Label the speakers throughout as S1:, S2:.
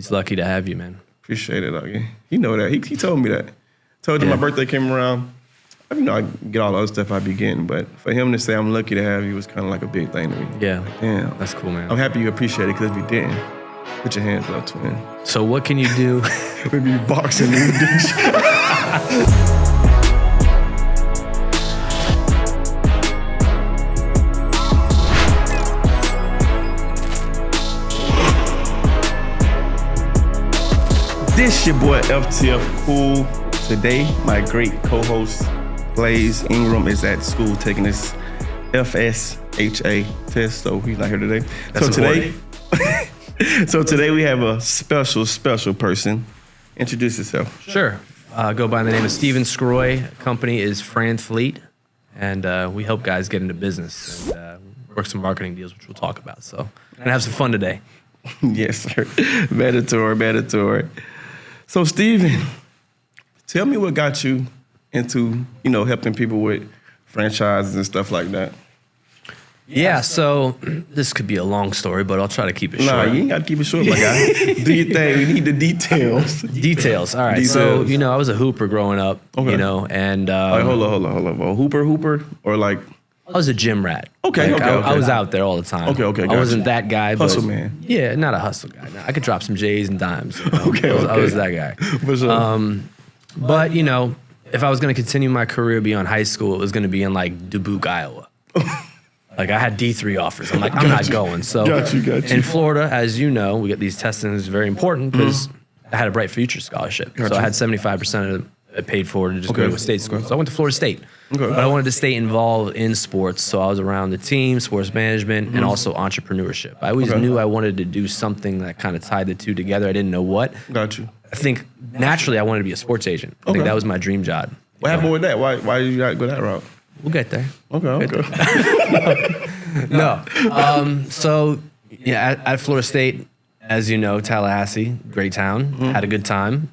S1: He's lucky to have you, man.
S2: Appreciate it, Augie. He know that. He told me that. Told you my birthday came around. I get all the other stuff I be getting, but for him to say I'm lucky to have you was kind of like a big thing to me.
S1: Yeah.
S2: Like, damn.
S1: That's cool, man.
S2: I'm happy you appreciate it, because if you didn't, put your hands up, twin.
S1: So what can you do?
S2: We'd be boxing these bitch. This your boy FTF Kool. Today, my great co-host Blaze Ingram is at school taking his FSHA test, so he's not here today. So today we have a special person. Introduce yourself.
S1: Sure. Go by the name of Steven Scroy. Company is FranAthlete, and we help guys get into business and work some marketing deals, which we'll talk about. So we're gonna have some fun today.
S2: Yes, sir. Mandatory. So, Steven, tell me what got you into, helping people with franchises and stuff like that.
S1: Yeah, so this could be a long story, but I'll try to keep it short.
S2: Nah, you ain't got to keep it short, my guy. Do your thing. We need the details.
S1: Details. All right. Details. So, I was a hooper growing up, and...
S2: hold on. Hooper, or like...
S1: I was a gym rat.
S2: Okay.
S1: I was out there all the time.
S2: Okay.
S1: I wasn't that guy.
S2: Hustle man.
S1: Yeah, not a hustle guy. No, I could drop some J's and dimes.
S2: Okay.
S1: I was that guy.
S2: For sure.
S1: But, if I was going to continue my career beyond high school, it was going to be in, like, Dubuque, Iowa. Like, I had D3 offers. I'm like, I'm not going. So
S2: got you.
S1: In Florida, as you know, we get these testings very important because I had a bright future scholarship. So I had 75% of it paid for to just go to a state school. So I went to Florida State.
S2: Okay.
S1: But I wanted to stay involved in sports, so I was around the team, sports management, and also entrepreneurship. I always knew I wanted to do something that kind of tied the two together. I didn't know what.
S2: Got you.
S1: I think naturally I wanted to be a sports agent. I think that was my dream job.
S2: What happened with that? Why did you not go that route?
S1: We'll get there.
S2: Okay.
S1: No. At Florida State, as you know, Tallahassee, great town, had a good time.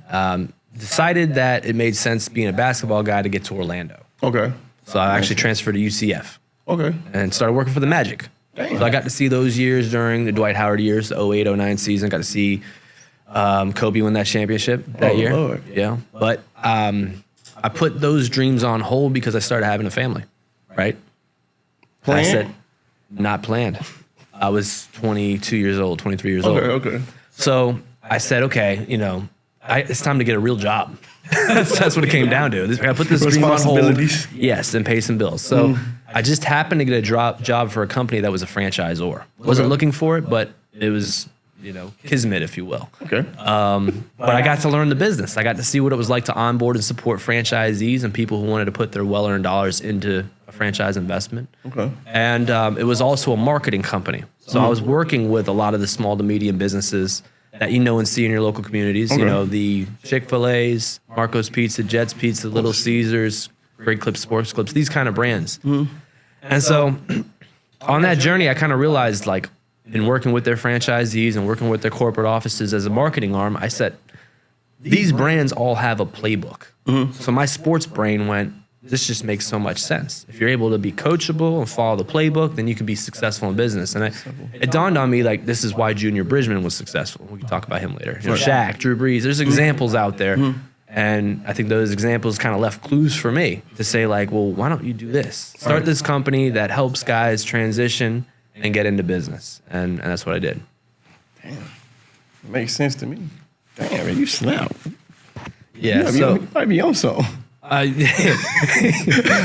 S1: Decided that it made sense being a basketball guy to get to Orlando.
S2: Okay.
S1: So I actually transferred to UCF.
S2: Okay.
S1: And started working for the Magic.
S2: Damn.
S1: So I got to see those years during the Dwight Howard years, the 08-09 season. Got to see Kobe win that championship that year.
S2: Lord.
S1: Yeah. But I put those dreams on hold because I started having a family, right?
S2: Planned?
S1: I said, not planned. I was 22 years old, 23 years old.
S2: Okay.
S1: So I said, okay, it's time to get a real job. that's what it came down to. I put this dream on hold. Yes, and pay some bills. So I just happened to get a job for a company that was a franchisor. Wasn't looking for it, but it was, kismet, if you will.
S2: Okay.
S1: But I got to learn the business. I got to see what it was like to onboard and support franchisees and people who wanted to put their well-earned dollars into a franchise investment.
S2: Okay.
S1: And it was also a marketing company. So I was working with a lot of the small to medium businesses that and see in your local communities.
S2: Okay.
S1: The Chick-fil-A's, Marco's Pizza, Jet's Pizza, Little Caesars, Great Clips, Sports Clips, these kind of brands. And so on that journey, I kind of realized, like, in working with their franchisees and working with their corporate offices as a marketing arm, I said, these brands all have a playbook. So my sports brain went, this just makes so much sense. If you're able to be coachable and follow the playbook, then you can be successful in business. And it dawned on me, like, this is why Junior Bridgman was successful. We can talk about him later. Shaq, Drew Brees, there's examples out there. And I think those examples kind of left clues for me to say, like, well, why don't you do this? Start this company that helps guys transition and get into business. And that's what I did.
S2: Damn. It makes sense to me. Damn, man, you snap.
S1: Yeah,
S2: you might be on something.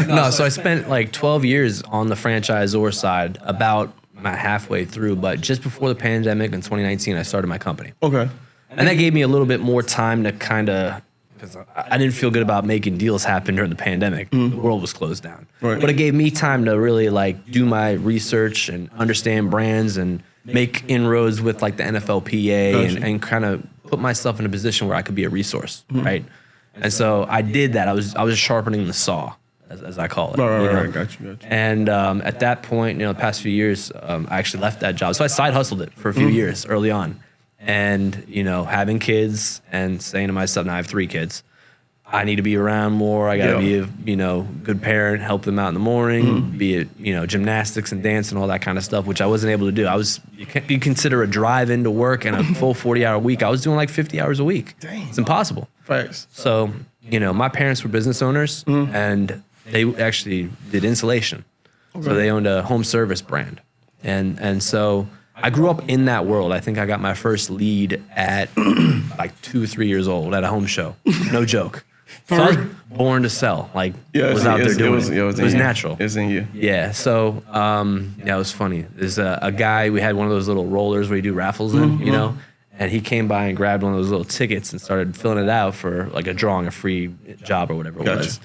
S1: No, so I spent like 12 years on the franchisor side, about halfway through, but just before the pandemic in 2019, I started my company.
S2: Okay.
S1: And that gave me a little bit more time to kind of, because I didn't feel good about making deals happen during the pandemic. The world was closed down.
S2: Right.
S1: But it gave me time to really like do my research and understand brands and make inroads with like the NFLPA and kind of put myself in a position where I could be a resource, right? And so I did that. I was sharpening the saw, as I call it.
S2: Right. Got you.
S1: And at that point, the past few years, I actually left that job. So I side hustled it for a few years early on. And, having kids and saying to myself, now I have 3 kids, I need to be around more. I got to be a good parent, help them out in the morning, be it gymnastics and dance and all that kind of stuff, which I wasn't able to do. You consider a drive into work and a full 40-hour week. I was doing like 50 hours a week.
S2: Dang.
S1: It's impossible.
S2: Facts.
S1: So my parents were business owners, and they actually did insulation. Okay. So they owned a home service brand, and so I grew up in that world. I think I got my first lead at like 2 or 3 years old at a home show. No joke. So I was born to sell. Like, was out there doing it. It was natural.
S2: It's in you.
S1: Yeah. So, it was funny. There's a guy, we had one of those little rollers where you do raffles in, and he came by and grabbed one of those little tickets and started filling it out for like a drawing, a free job or whatever it was.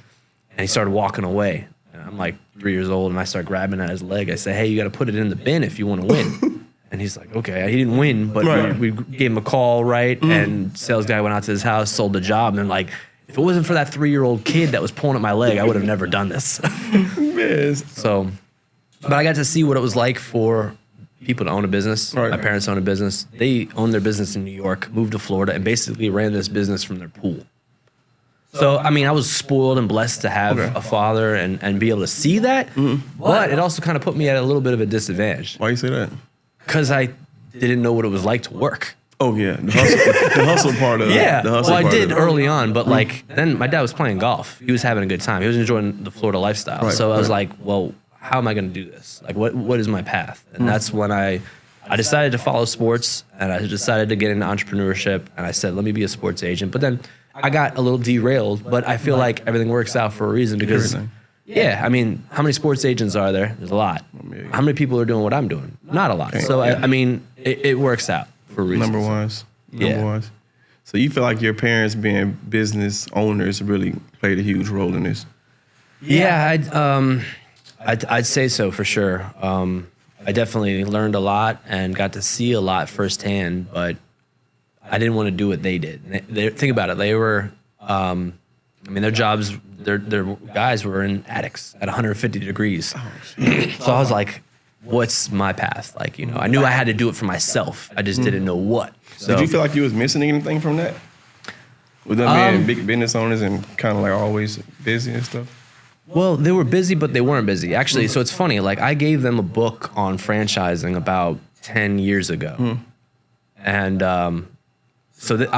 S1: And he started walking away. And I'm like 3 years old, and I start grabbing at his leg. I say, hey, you got to put it in the bin if you want to win. And he's like, okay. He didn't win, but we gave him a call, right? And sales guy went out to his house, sold the job, and then like, if it wasn't for that 3-year-old kid that was pulling at my leg, I would have never done this.
S2: Yes.
S1: So, but I got to see what it was like for people to own a business. Right. My parents own a business. They owned their business in New York, moved to Florida, and basically ran this business from their pool. So, I mean, I was spoiled and blessed to have a father and be able to see that, but it also kind of put me at a little bit of a disadvantage.
S2: Why you say that?
S1: Because I didn't know what it was like to work.
S2: Oh, yeah. The hustle part of it.
S1: Yeah.
S2: The hustle
S1: well, I
S2: part
S1: did early on, but like then my dad was playing golf. He was having a good time. He was enjoying the Florida lifestyle.
S2: Right,
S1: so I was like, well, how am I going to do this? Like, what is my path? And that's when I decided to follow sports, and I decided to get into entrepreneurship. And I said, let me be a sports agent. But then I got a little derailed, but I feel like everything works out for a reason because, I mean, how many sports agents are there? There's a lot. How many people are doing what I'm doing? Not a lot. So, I mean, it works out. Number
S2: ones. So you feel like your parents being business owners really played a huge role in this?
S1: Yeah, I'd say so for sure. I definitely learned a lot and got to see a lot firsthand, but I didn't want to do what they did. Think about it. They were, their jobs, their guys were in attics at 150 degrees. So I was like, what's my path? Like, I knew I had to do it for myself. I just didn't know what. So,
S2: did you feel like you was missing anything from that? With them being big business owners and kind of like always busy and stuff?
S1: Well, they were busy, but they weren't busy. Actually, so it's funny. Like, I gave them a book on franchising about 10 years ago. And I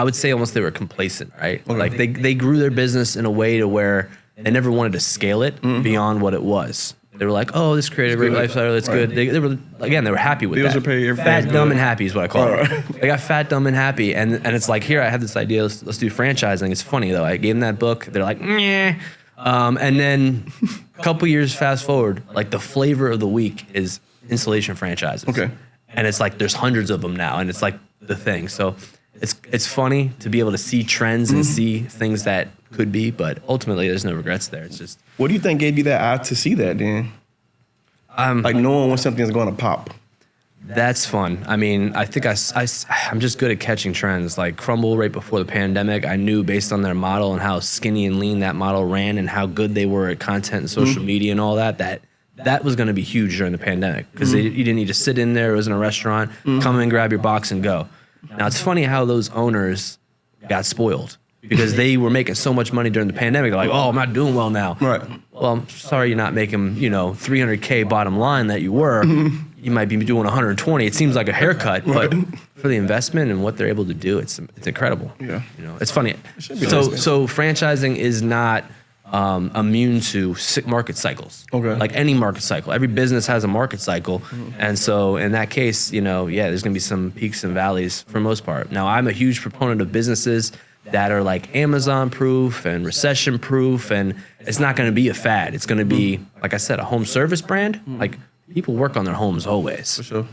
S1: would say almost they were complacent, right? Okay. Like, they grew their business in a way to where they never wanted to scale it beyond what it was. They were like, oh, this creative lifestyle, that's good. They were happy with that. Fat, dumb, and happy is what I call it. They got fat, dumb, and happy. And it's like, here, I have this idea, let's do franchising. It's funny, though. I gave them that book. They're like, meh. And then a couple years fast forward, like the flavor of the week is installation franchises.
S2: Okay.
S1: And it's like there's hundreds of them now, and it's like the thing. So it's funny to be able to see trends and see things that could be, but ultimately there's no regrets there. It's just.
S2: What do you think gave you that eye to see that then? Like knowing when something's going to pop.
S1: That's fun. I mean, I think I'm just good at catching trends. Like Crumble right before the pandemic, I knew based on their model and how skinny and lean that model ran and how good they were at content and social media and all that was going to be huge during the pandemic because you didn't need to sit in there. It was in a restaurant. Come in, grab your box, and go. Now, it's funny how those owners got spoiled because they were making so much money during the pandemic. They're like, oh, I'm not doing well now.
S2: Right.
S1: Well, I'm sorry you're not making, $300K bottom line that you were. You might be doing 120. It seems like a haircut, but for the investment and what they're able to do, it's incredible.
S2: Yeah.
S1: It's funny. So franchising is not immune to market cycles.
S2: Okay.
S1: Like any market cycle. Every business has a market cycle. And so in that case, there's going to be some peaks and valleys for the most part. Now, I'm a huge proponent of businesses that are like Amazon proof and recession proof, and it's not going to be a fad. It's going to be, like I said, a home service brand. Like people work on their homes always.
S2: For sure.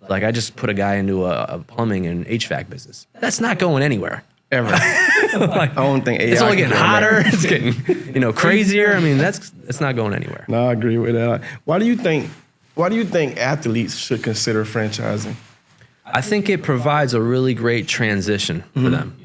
S1: Like I just put a guy into a plumbing and HVAC business. That's not going anywhere.
S2: Ever. I don't think AI
S1: it's only getting hotter. It's getting crazier. I mean, it's not going anywhere.
S2: No, I agree with that. Why do you think athletes should consider franchising?
S1: I think it provides a really great transition for them.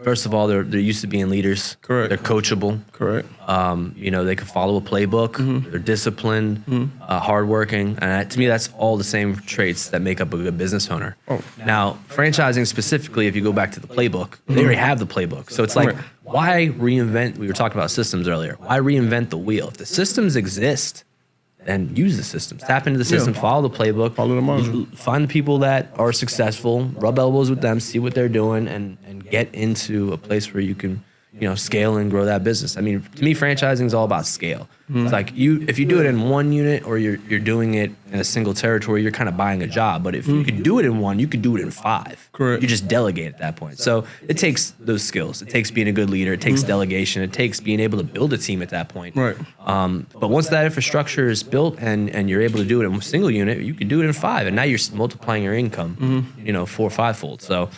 S1: First of all, they're used to being leaders.
S2: Correct.
S1: They're coachable.
S2: Correct.
S1: They can follow a playbook. They're disciplined, hardworking, and to me, that's all the same traits that make up a good business owner.
S2: Oh.
S1: Now, franchising specifically, if you go back to the playbook, they already have the playbook. So it's like why reinvent? We were talking about systems earlier. Why reinvent the wheel? If the systems exist, then use the systems. Tap into the system, follow the playbook.
S2: Follow the model.
S1: Find the people that are successful, rub elbows with them, see what they're doing, and get into a place where you can, scale and grow that business. I mean, to me, franchising is all about scale. It's like if you do it in one unit or you're doing it in a single territory, you're kind of buying a job. But if you could do it in one, you could do it in 5.
S2: Correct.
S1: You just delegate at that point. So it takes those skills. It takes being a good leader. It takes delegation. It takes being able to build a team at that point.
S2: Right.
S1: But once that infrastructure is built and you're able to do it in a single unit, you can do it in 5. And now you're multiplying your income, 4 or 5-fold. So,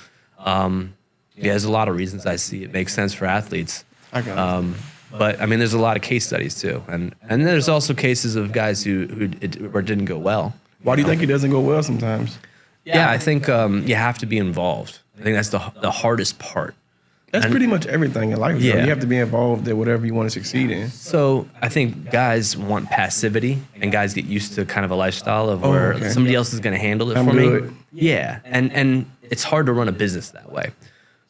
S1: there's a lot of reasons I see it makes sense for athletes.
S2: I got it.
S1: But I mean, there's a lot of case studies too, and there's also cases of guys where it didn't go well.
S2: Why do you think it doesn't go well sometimes?
S1: Yeah, I think you have to be involved. I think that's the hardest part.
S2: That's pretty much everything in life.
S1: Yeah.
S2: You have to be involved in whatever you want to succeed in.
S1: So I think guys want passivity, and guys get used to kind of a lifestyle of where somebody else is going to handle it for me. Yeah, and it's hard to run a business that way.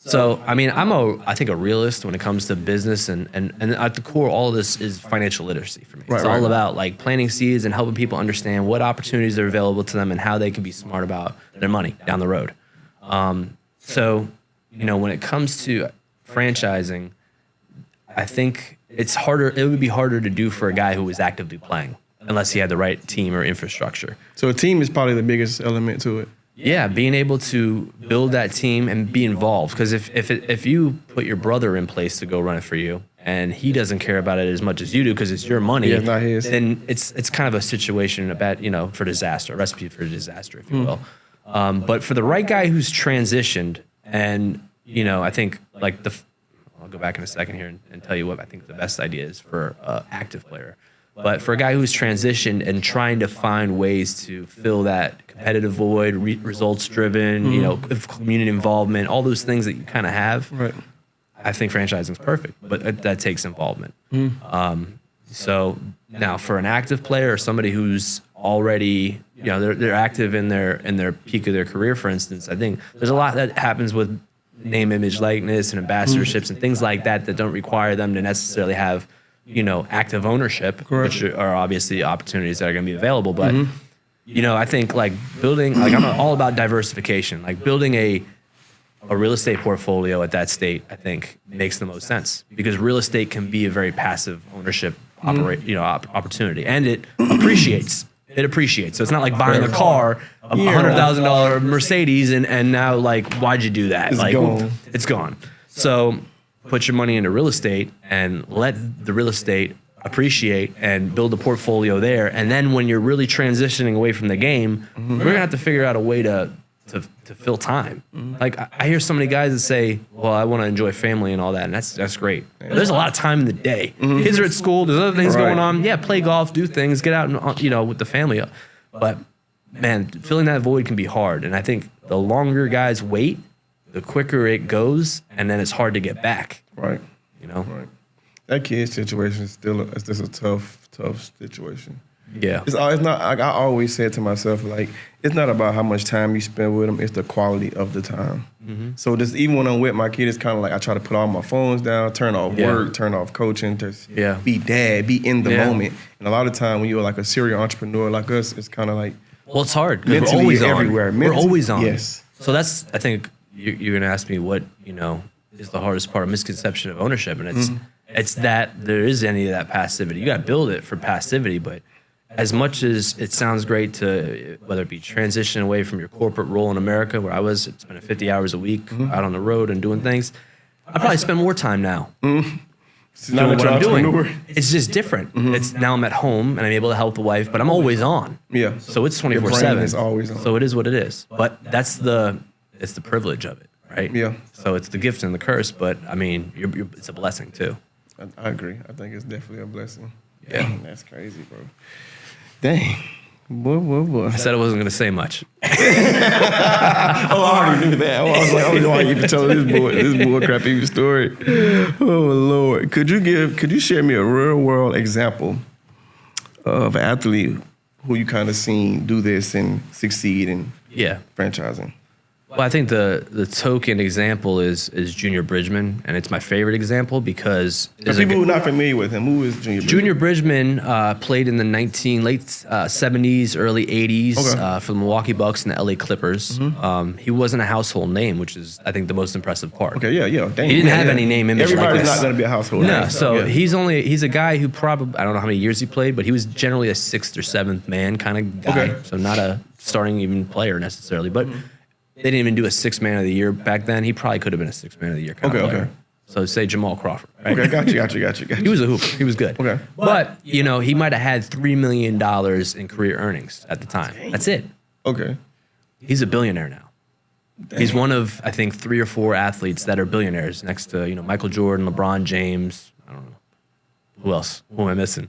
S1: So, I mean, I think a realist when it comes to business, and at the core, all of this is financial literacy for me. It's all about like planting seeds and helping people understand what opportunities are available to them and how they can be smart about their money down the road. So, when it comes to franchising, I think it's harder. It would be harder to do for a guy who was actively playing unless he had the right team or infrastructure.
S2: So a team is probably the biggest element to it.
S1: Yeah, being able to build that team and be involved. Because if you put your brother in place to go run it for you, and he doesn't care about it as much as you do because it's your money,
S2: not his.
S1: then it's kind of a situation about for disaster, a recipe for disaster, if you will. But for the right guy who's transitioned, and I think like I'll go back in a second here and tell you what I think the best idea is for an active player. But for a guy who's transitioned and trying to find ways to fill that competitive void, results-driven, community involvement, all those things that you kind of have,
S2: right.
S1: I think franchising is perfect, but that takes involvement. So now for an active player or somebody who's already, they're active in their peak of their career, for instance, I think there's a lot that happens with name, image, likeness, and ambassadorships and things like that don't require them to necessarily have active ownership,
S2: Correct.
S1: which are obviously opportunities that are going to be available. But, I think like building, like I'm all about diversification, like building a real estate portfolio at that state, I think makes the most sense because real estate can be a very passive ownership opportunity, and it appreciates. It appreciates. So it's not like buying a car, a $100,000 Mercedes, and now like, why'd you do that? It's gone. So put your money into real estate and let the real estate appreciate and build a portfolio there. And then when you're really transitioning away from the game, we're gonna have to figure out a way to fill time. Like I hear so many guys that say, well, I want to enjoy family and all that. And that's great. But there's a lot of time in the day. Kids are at school. There's other things going on. Yeah. Play golf, do things, get out and, with the family. But man, filling that void can be hard. And I think the longer guys wait, the quicker it goes, and then it's hard to get back.
S2: Right.
S1: Right.
S2: That kid situation is it's just a tough situation.
S1: Yeah.
S2: It's not. Like I always said to myself, like it's not about how much time you spend with them; it's the quality of the time. So just even when I'm with my kid, it's kind of like I try to put all my phones down, turn off work, turn off coaching, just be dad, be in the moment. And a lot of time when you're like a serial entrepreneur like us, it's kind of like
S1: it's hard because we're always everywhere. We're always on.
S2: Yes.
S1: So that's I think you're gonna ask me what is the hardest part of misconception of ownership, and it's that there is any of that passivity. You got to build it for passivity, but as much as it sounds great to, whether it be transition away from your corporate role in America, where I was spending 50 hours a week out on the road and doing things, I probably spend more time now doing what I'm doing. It's just different. It's now I'm at home and I'm able to help the wife, but I'm always on.
S2: Yeah.
S1: So it's 24/7.
S2: Your brain is always on.
S1: So it is what it is. But it's the privilege of it, right?
S2: Yeah.
S1: So it's the gift and the curse, but I mean, it's a blessing too.
S2: I agree. I think it's definitely a blessing.
S1: Yeah.
S2: Dang, that's crazy, bro. Dang. Boy.
S1: I said I wasn't going to say much.
S2: I already knew that. I was like, I don't know why you even told this boy crappy story. Oh, Lord. Could you share me a real world example of an athlete who you kind of seen do this and succeed in franchising?
S1: Well, I think the token example is Junior Bridgman, and it's my favorite example because
S2: For people who are not familiar with him, who is Junior Bridgman?
S1: Junior Bridgman played in the late 70s, early 80s for the Milwaukee Bucks and the LA Clippers. He wasn't a household name, which is, I think, the most impressive part.
S2: Okay, yeah. Dang,
S1: He didn't have any name image like
S2: Everybody's
S1: this.
S2: not going to be a household
S1: No,
S2: name.
S1: so he's a guy who probably, I don't know how many years he played, but he was generally a 6th or 7th man kind of guy.
S2: Okay.
S1: So not a starting even player necessarily, but they didn't even do a 6th man of the year back then. He probably could have been a 6th man of the year kind of player.
S2: Okay.
S1: So say Jamal Crawford. Right?
S2: Okay, got you.
S1: He was a hooper. He was good.
S2: Okay.
S1: But, he might have had $3 million in career earnings at the time. That's it.
S2: Okay.
S1: He's a billionaire now. He's one of, I think, 3 or 4 athletes that are billionaires next to, Michael Jordan, LeBron James. I don't know. Who else? Who am I missing?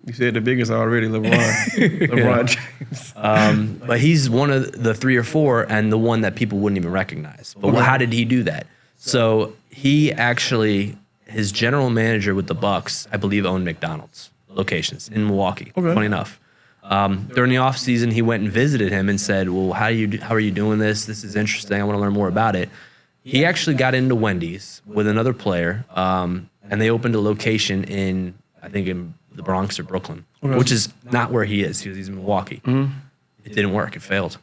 S2: You said the biggest already, LeBron James.
S1: But he's one of the 3 or 4 and the one that people wouldn't even recognize. But how did he do that? So he actually, his general manager with the Bucks, I believe, owned McDonald's locations in Milwaukee. Funny enough. During the offseason, he went and visited him and said, well, how are you doing this? This is interesting. I want to learn more about it. He actually got into Wendy's with another player, and they opened a location in the Bronx or Brooklyn, which is not where he is. He's in Milwaukee. It didn't work. It failed.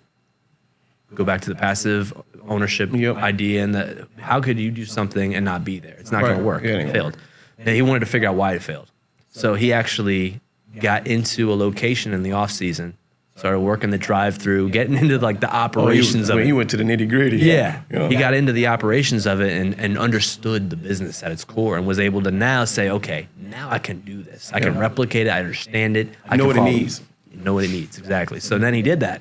S1: Go back to the passive ownership idea, and how could you do something and not be there? It's not going to work. It failed. And he wanted to figure out why it failed. So he actually got into a location in the off season, started working the drive-through, getting into the operations of it.
S2: He went to the nitty-gritty.
S1: Yeah. He got into the operations of it and understood the business at its core and was able to now say, okay, now I can do this. I can replicate it. I understand it. I
S2: know
S1: can
S2: what it
S1: follow
S2: needs.
S1: Know what it needs, exactly. So then he did that.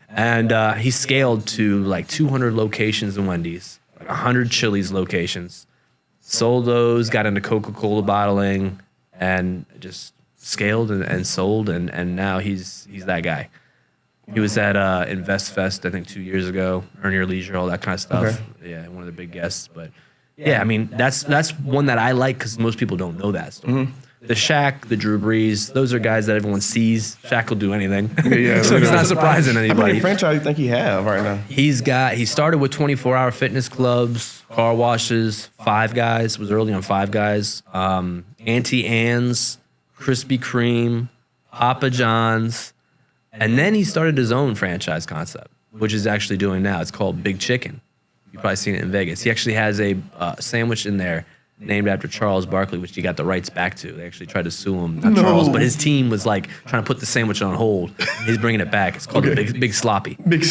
S1: And he scaled to 200 locations in Wendy's, 100 Chili's locations, sold those, got into Coca-Cola bottling, and just scaled and sold, and now he's that guy. He was at InvestFest, I think, 2 years ago, Earn Your Leisure, all that kind of stuff.
S2: Okay.
S1: Yeah, one of the big guests. But yeah, I mean, that's one that I like because most people don't know that story. The Shaq, the Drew Brees, those are guys that everyone sees. Shaq will do anything. So it's not surprising
S2: How
S1: anybody.
S2: many franchise do you think he have right now?
S1: He started with 24-hour fitness clubs, car washes, Five Guys, was early on Five Guys, Auntie Anne's, Krispy Kreme, Papa John's, and then he started his own franchise concept, which is actually doing now. It's called Big Chicken. You've probably seen it in Vegas. He actually has a sandwich in there named after Charles Barkley, which he got the rights back to. They actually tried to sue him, not Charles, but his team was trying to put the sandwich on hold. He's bringing it back. It's called the Big Sloppy.
S2: Big.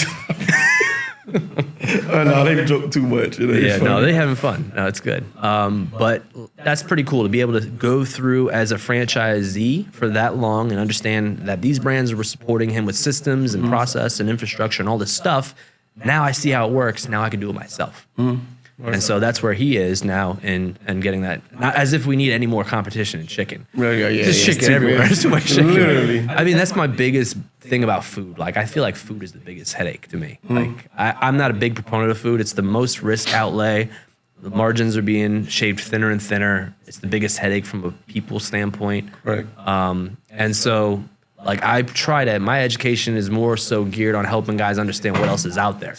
S2: No, they joke too much.
S1: They're having fun. No, it's good. But that's pretty cool to be able to go through as a franchisee for that long and understand that these brands were supporting him with systems and process and infrastructure and all this stuff. Now I see how it works. Now I can do it myself. And so that's where he is now and getting that. Not as if we need any more competition in chicken. Just chicken everywhere. There's too much chicken.
S2: Literally.
S1: I mean, that's my biggest thing about food. I feel like food is the biggest headache to me. I'm not a big proponent of food. It's the most risk outlay. The margins are being shaved thinner and thinner. It's the biggest headache from a people standpoint.
S2: Right.
S1: And so, I try to, my education is more so geared on helping guys understand what else is out there,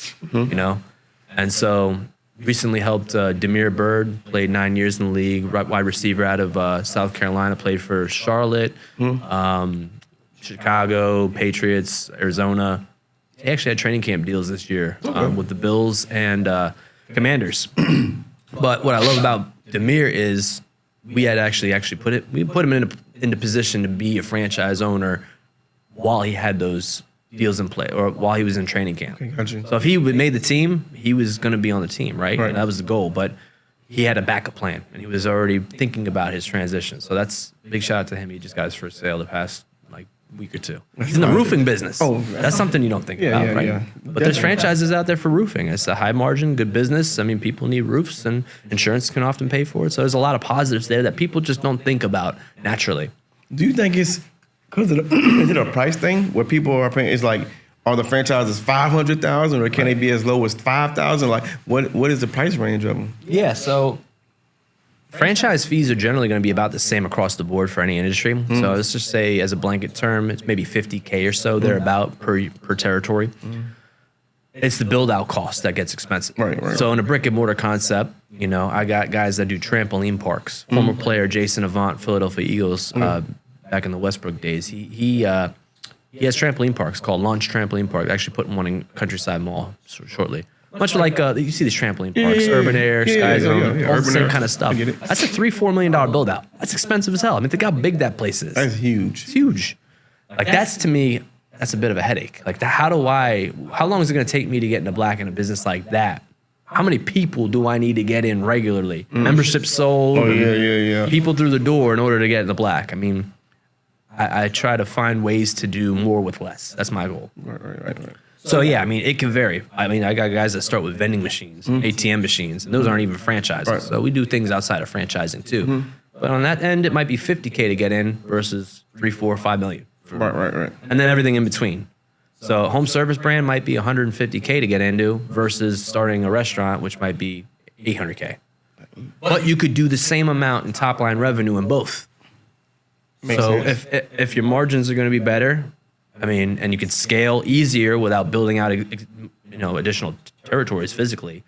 S1: And so, recently helped Demir Bird, played 9 years in the league, wide receiver out of South Carolina, played for Charlotte, Chicago, Patriots, Arizona. He actually had training camp deals this year with the Bills and Commanders. But what I love about Demir is we had actually put him into position to be a franchise owner while he had those deals in play or while he was in training camp.
S2: Okay, gotcha.
S1: So if he would made the team, he was going to be on the team, right? And that was the goal. But he had a backup plan, and he was already thinking about his transition. So that's a big shout out to him. He just got his first sale the past week or two. He's in the roofing business.
S2: Oh,
S1: that's something you don't think about, right?
S2: Yeah.
S1: But there's franchises out there for roofing. It's a high margin, good business. I mean, people need roofs, and insurance can often pay for it. So there's a lot of positives there that people just don't think about naturally.
S2: Do you think it's because is it a price thing where people are paying? It's are the franchises $500,000 or can they be as low as $5,000? What is the price range of them?
S1: Yeah, so franchise fees are generally going to be about the same across the board for any industry. So let's just say, as a blanket term, it's maybe $50K or so thereabout per territory. it's the build out cost that gets expensive.
S2: Right.
S1: So in a brick and mortar concept, I got guys that do trampoline parks. Former player Jason Avant, Philadelphia Eagles, back in the Westbrook days. He has trampoline parks called Launch Trampoline Park. Actually putting one in Countryside Mall shortly. Much like you see these trampoline parks, Urban Air, Sky Zone, all the same kind of stuff. That's a $3-4 million build out. That's expensive as hell. I mean, think how big that place is.
S2: That's huge.
S1: It's huge. Like that's to me, that's a bit of a headache. Like how long is it going to take me to get into black in a business like that? How many people do I need to get in regularly? Membership sold.
S2: Oh yeah.
S1: People through the door in order to get into black. I mean, I try to find ways to do more with less. That's my goal.
S2: Right.
S1: So yeah, I mean, it can vary. I mean, I got guys that start with vending machines, ATM machines, and those aren't even franchises.
S2: Right.
S1: So we do things outside of franchising too. But on that end, it might be $50K to get in versus $3, $4, $5 million.
S2: Right.
S1: And then everything in between. So a home service brand might be $150K to get into versus starting a restaurant, which might be $800K. But you could do the same amount in top line revenue in both.
S2: Makes
S1: so
S2: sense.
S1: if your margins are going to be better, I mean, and you can scale easier without building out additional territories physically,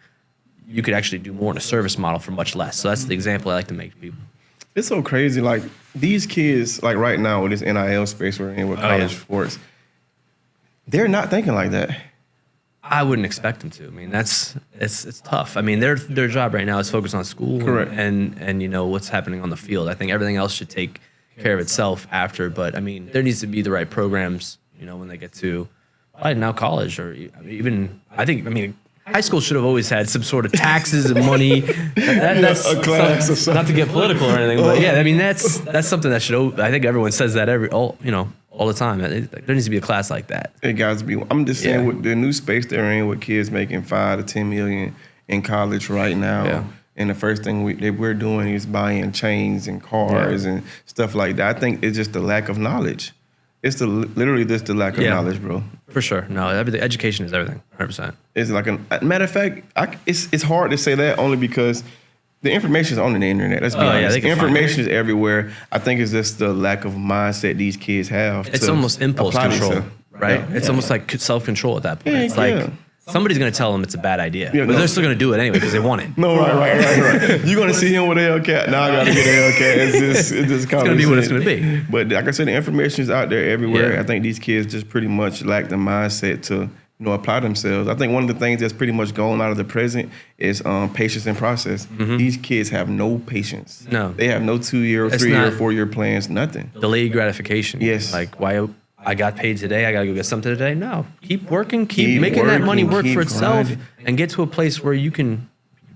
S1: you could actually do more in a service model for much less. So that's the example I like to make to people.
S2: It's so crazy. Like these kids, like right now with this NIL space we're in with college sports, they're not thinking like that.
S1: I wouldn't expect them to. I mean, it's tough. I mean, their job right now is focused on school.
S2: Correct.
S1: And what's happening on the field. I think everything else should take care of itself after. But I mean, there needs to be the right programs. When they get to probably now college or even high school should have always had some sort of taxes and money. That's
S2: a class or something.
S1: Not to get political or anything, but yeah, I mean that's something that should. I think everyone says that all the time. There needs to be a class like that.
S2: It got to be. I'm just saying with the new space they're in, with kids making $5 to $10 million in college right now.
S1: Yeah.
S2: And the first thing we're doing is buying chains and cars and stuff like that. I think it's just the lack of knowledge. It's literally just the lack of knowledge, bro.
S1: For sure. No, education is everything, 100%.
S2: It's like a matter of fact, it's hard to say that only because the information is on the internet. Let's be honest. Information is everywhere. I think it's just the lack of mindset these kids have.
S1: It's almost impulse control, right? Yeah. It's almost like self-control at that point. It's like somebody's going to tell them it's a bad idea, but they're still going to do it anyway because they want it.
S2: No, right. You're going to see him with a Hellcat. Now I got to get a Hellcat. It's
S1: going to be what it's going to be.
S2: But like I said, the information is out there everywhere.
S1: Yeah.
S2: I think these kids just pretty much lack the mindset to apply themselves. I think one of the things that's pretty much gone out of the present is patience and process. These kids have no patience.
S1: No.
S2: They have no 2-year, 3-year, 4-year plans, nothing. Delayed
S1: gratification.
S2: Yes.
S1: Like, why I got paid today, I got to go get something today? No. Keep working, keep making that money work for itself
S2: grinding.
S1: and get to a place where you can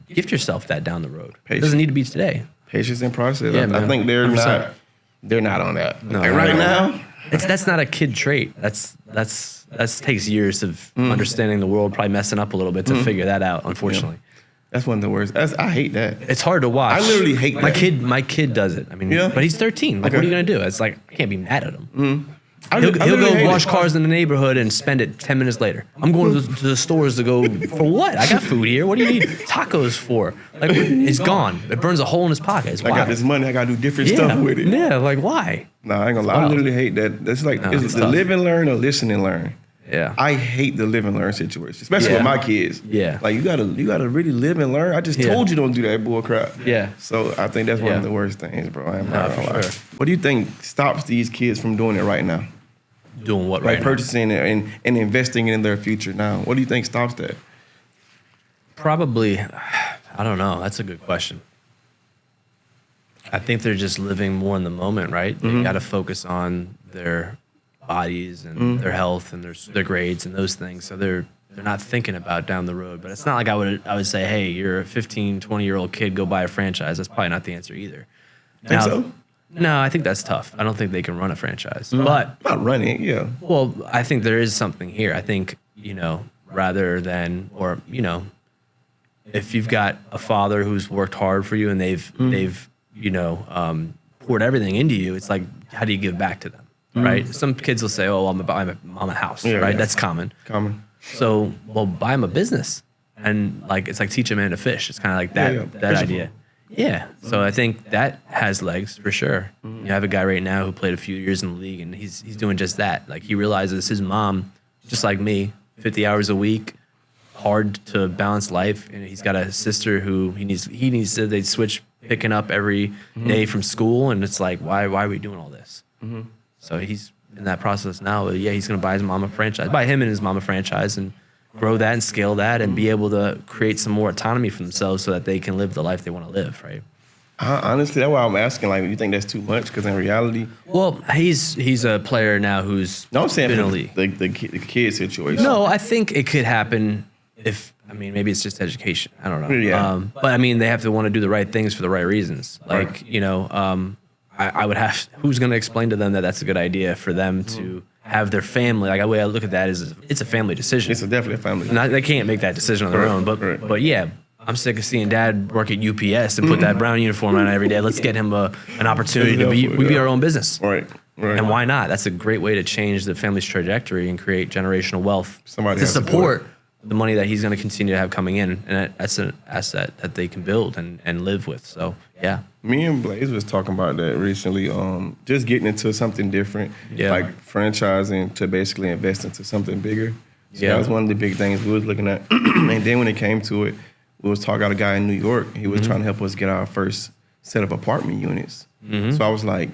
S1: gift yourself that down the road.
S2: Patience.
S1: It doesn't need to be today.
S2: Patience and process.
S1: Yeah,
S2: I think they're
S1: 100%.
S2: not on that.
S1: No,
S2: like right now.
S1: That's not a kid trait. That takes years of understanding the world, probably messing up a little bit to figure that out, unfortunately.
S2: That's one of the worst. I hate that.
S1: It's hard to watch.
S2: I literally hate that.
S1: My kid does it. I mean, but he's 13. Like, what are you going to do? It's like, I can't be mad at him. He'll go wash cars in the neighborhood and spend it 10 minutes later. I'm going to the stores to go, for what? I got food here. What do you need tacos for? Like, it's gone. It burns a hole in his pocket.
S2: I got this money. I got to do different stuff with it.
S1: Yeah, like, why?
S2: No, I ain't going to lie. I literally hate that. That's like, it's the live and learn or listen and learn.
S1: Yeah.
S2: I hate the live and learn situation, especially with my kids.
S1: Yeah.
S2: Like, you gotta really live and learn. I just told you don't do that bull crap.
S1: Yeah.
S2: So I think that's one of the worst things, bro. I am not gonna lie.
S1: Sure.
S2: What do you think stops these kids from doing it right now?
S1: Doing what
S2: right
S1: now?
S2: Purchasing it and investing in their future now. What do you think stops that?
S1: Probably, I don't know. That's a good question. I think they're just living more in the moment, right? They got to focus on their bodies and their health and their grades and those things. So they're not thinking about down the road. But it's not like I would say, hey, you're a 15, 20-year-old kid, go buy a franchise. That's probably not the answer either.
S2: Think so?
S1: No, I think that's tough. I don't think they can run a franchise. But
S2: not running, yeah.
S1: Well, I think there is something here. I think, rather than, or, if you've got a father who's worked hard for you and they've poured everything into you, it's like, how do you give back to them? Right? Some kids will say, oh, I'm a house, right? Yeah. That's common. So, well, buy them a business. And it's like teach a man to fish. It's kind of like that idea. Yeah. So I think that has legs for sure. You have a guy right now who played a few years in the league and he's doing just that. Like he realizes his mom, just like me, 50 hours a week, hard to balance life, and he's got a sister who he needs to they switch picking up every day from school, and it's like why are we doing all this? So he's in that process now. Yeah, he's gonna buy his mom a franchise, buy him and his mom a franchise, and grow that and scale that, and be able to create some more autonomy for themselves so that they can live the life they want to live, right?
S2: Honestly, that's why I'm asking. Like, you think that's too much? Because in reality,
S1: well, he's a player now who's
S2: no, I'm saying
S1: been
S2: for
S1: elite.
S2: the kid situation.
S1: No, I think it could happen if, I mean, maybe it's just education. I don't know.
S2: Yeah.
S1: But I mean, they have to want to do the right things for the right reasons. Like,
S2: Right.
S1: you know, I would have, who's going to explain to them that that's a good idea for them to have their family? Like, the way I look at that is it's a family decision.
S2: It's definitely a family.
S1: They can't make that decision on their own. But yeah, I'm sick of seeing dad work at UPS and put that brown uniform on every day. Let's get him an opportunity to be our own business.
S2: Right.
S1: And why not? That's a great way to change the family's trajectory and create generational wealth
S2: Somebody
S1: to
S2: has to
S1: support the money that he's going to continue to have coming in. And that's an asset that they can build and live with. So, yeah.
S2: Me and Blaze was talking about that recently. Just getting into something different, like franchising to basically invest into something bigger. So that was one of the big things we was looking at. And then when it came to it, we was talking to a guy in New York. He was trying to help us get our first set of apartment units. So I was like,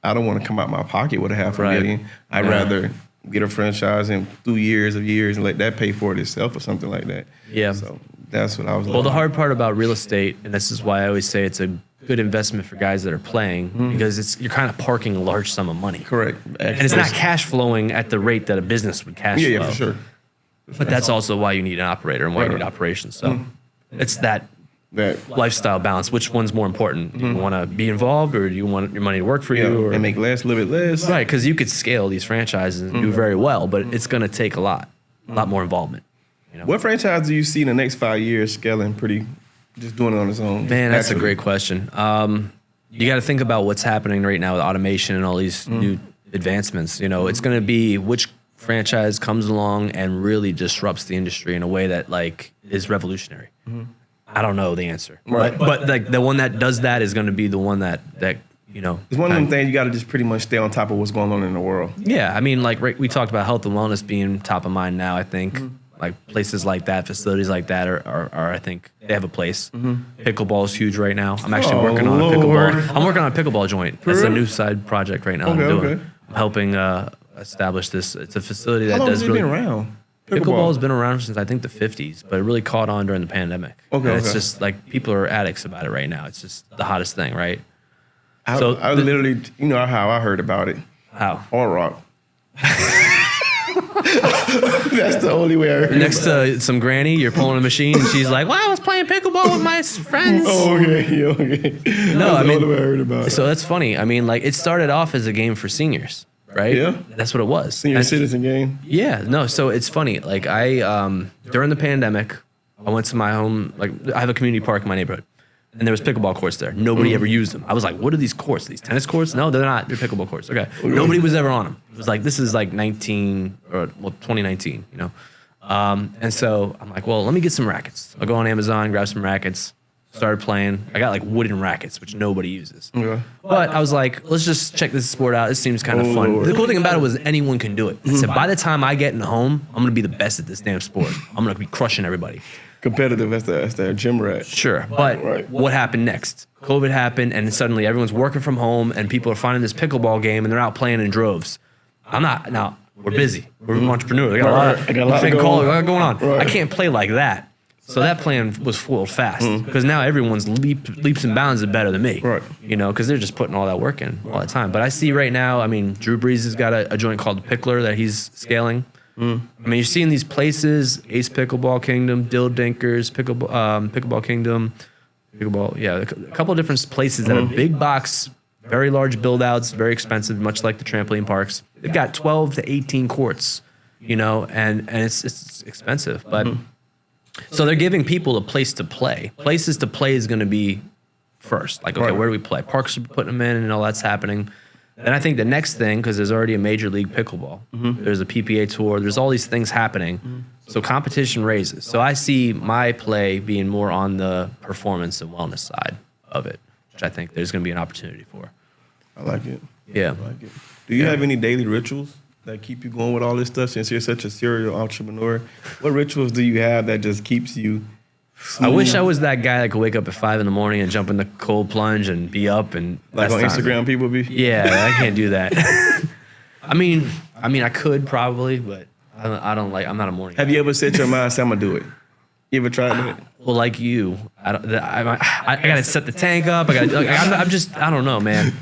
S2: I don't want to come out my pocket with $500,000. I'd rather get a franchise in through years and let that pay for it itself or something like that.
S1: Yeah.
S2: So that's what I was.
S1: Well, the hard part about real estate, and this is why I always say it's a good investment for guys that are playing, because you're kind of parking a large sum of money.
S2: Correct.
S1: And it's not cash flowing at the rate that a business would cash flow.
S2: Yeah, for sure.
S1: But that's also why you need an operator and why you need operations. So it's that lifestyle balance. Which one's more important? Do you want to be involved, or do you want your money to work for you? Or,
S2: and make less, a little bit less.
S1: right, because you could scale these franchises and do very well, but it's going to take a lot more involvement. You know?
S2: What franchise do you see in the next 5 years scaling just doing it on its own?
S1: Man, that's a great question. You got to think about what's happening right now with automation and all these new advancements. You know, it's going to be which franchise comes along and really disrupts the industry in a way that like is revolutionary. I don't know the answer, but like the one that does that is going to be the one that you know.
S2: It's one of them things you got to just pretty much stay on top of what's going on in the world.
S1: Yeah, I mean, like we talked about health and wellness being top of mind now. I think like places like that, facilities like that are I think they have a place. Pickleball is huge right now. I'm actually working on a pickleball. I'm working on a pickleball joint. That's a new side project right now. I'm doing. I'm helping establish this. It's a facility that
S2: How long
S1: does
S2: has it
S1: really.
S2: been around?
S1: Pickleball has been around since I think the 50s, but it really caught on during the pandemic. And it's just like people are addicts about it right now. It's just the hottest thing, right?
S2: I literally, you know how I heard about it.
S1: How?
S2: Or rock. That's the only way I heard.
S1: Next to some granny, you're pulling a machine, and she's like, "Well, I was playing pickleball with my friends."
S2: Oh, okay.
S1: No,
S2: that's the only way I heard about it.
S1: So that's funny. I mean, like it started off as a game for seniors, right?
S2: Yeah.
S1: That's what it was.
S2: Senior citizen game.
S1: Yeah, no. So it's funny. Like I, during the pandemic, I went to my home. Like I have a community park in my neighborhood, and there was pickleball courts there. Nobody ever used them. I was like, "What are these courts? Are these tennis courts? No, they're not. They're pickleball courts." Okay. Nobody was ever on them. It was like this is like 2019. You know, and so I'm like, "Well, let me get some rackets." I'll go on Amazon, grab some rackets. Started playing. I got like wooden rackets, which nobody uses.
S2: Okay.
S1: But I was like, let's just check this sport out. This seems kind of fun. The cool thing about it was anyone can do it. I said, by the time I get in home, I'm going to be the best at this damn sport. I'm going to be crushing everybody.
S2: Competitive as the gym rat.
S1: Sure. But what happened next? COVID happened, and suddenly everyone's working from home, and people are finding this pickleball game, and they're out playing in droves. I'm not. Now, we're busy. We're entrepreneurs. I got a lot going on. I can't play like that. So that plan was foiled fast because now everyone's leaps and bounds are better than me, you know, because they're just putting all that work in all the time. But I see right now, I mean, Drew Brees has got a joint called the Pickler that he's scaling. I mean, you're seeing these places, Ace Pickleball Kingdom, Dill Dinkers, Pickleball Kingdom, a couple of different places that are big box, very large build outs, very expensive, much like the trampoline parks. They've got 12 to 18 courts, you know, and it's expensive, but... So they're giving people a place to play. Places to play is going to be first. Like, okay, where do we play? Parks are putting them in and all that's happening. Then I think the next thing, because there's already a Major League Pickleball. There's a PPA tour. There's all these things happening. So competition raises. So I see my play being more on the performance and wellness side of it, which I think there's going to be an opportunity for.
S2: I like it.
S1: Yeah.
S2: I like it. Do you have any daily rituals that keep you going with all this stuff since you're such a serial entrepreneur? What rituals do you have that just keeps you smooth?
S1: I wish I was that guy that could wake up at 5 a.m. and jump in the cold plunge and be up and
S2: Like on
S1: that's not-
S2: Instagram, people be?
S1: Yeah, I can't do that. I mean, I could probably, but I don't like. I'm not a morning.
S2: Have you ever set your mind, say, I'm going to do it? You ever tried that?
S1: Well, like you, I gotta set the tank up. I don't know, man.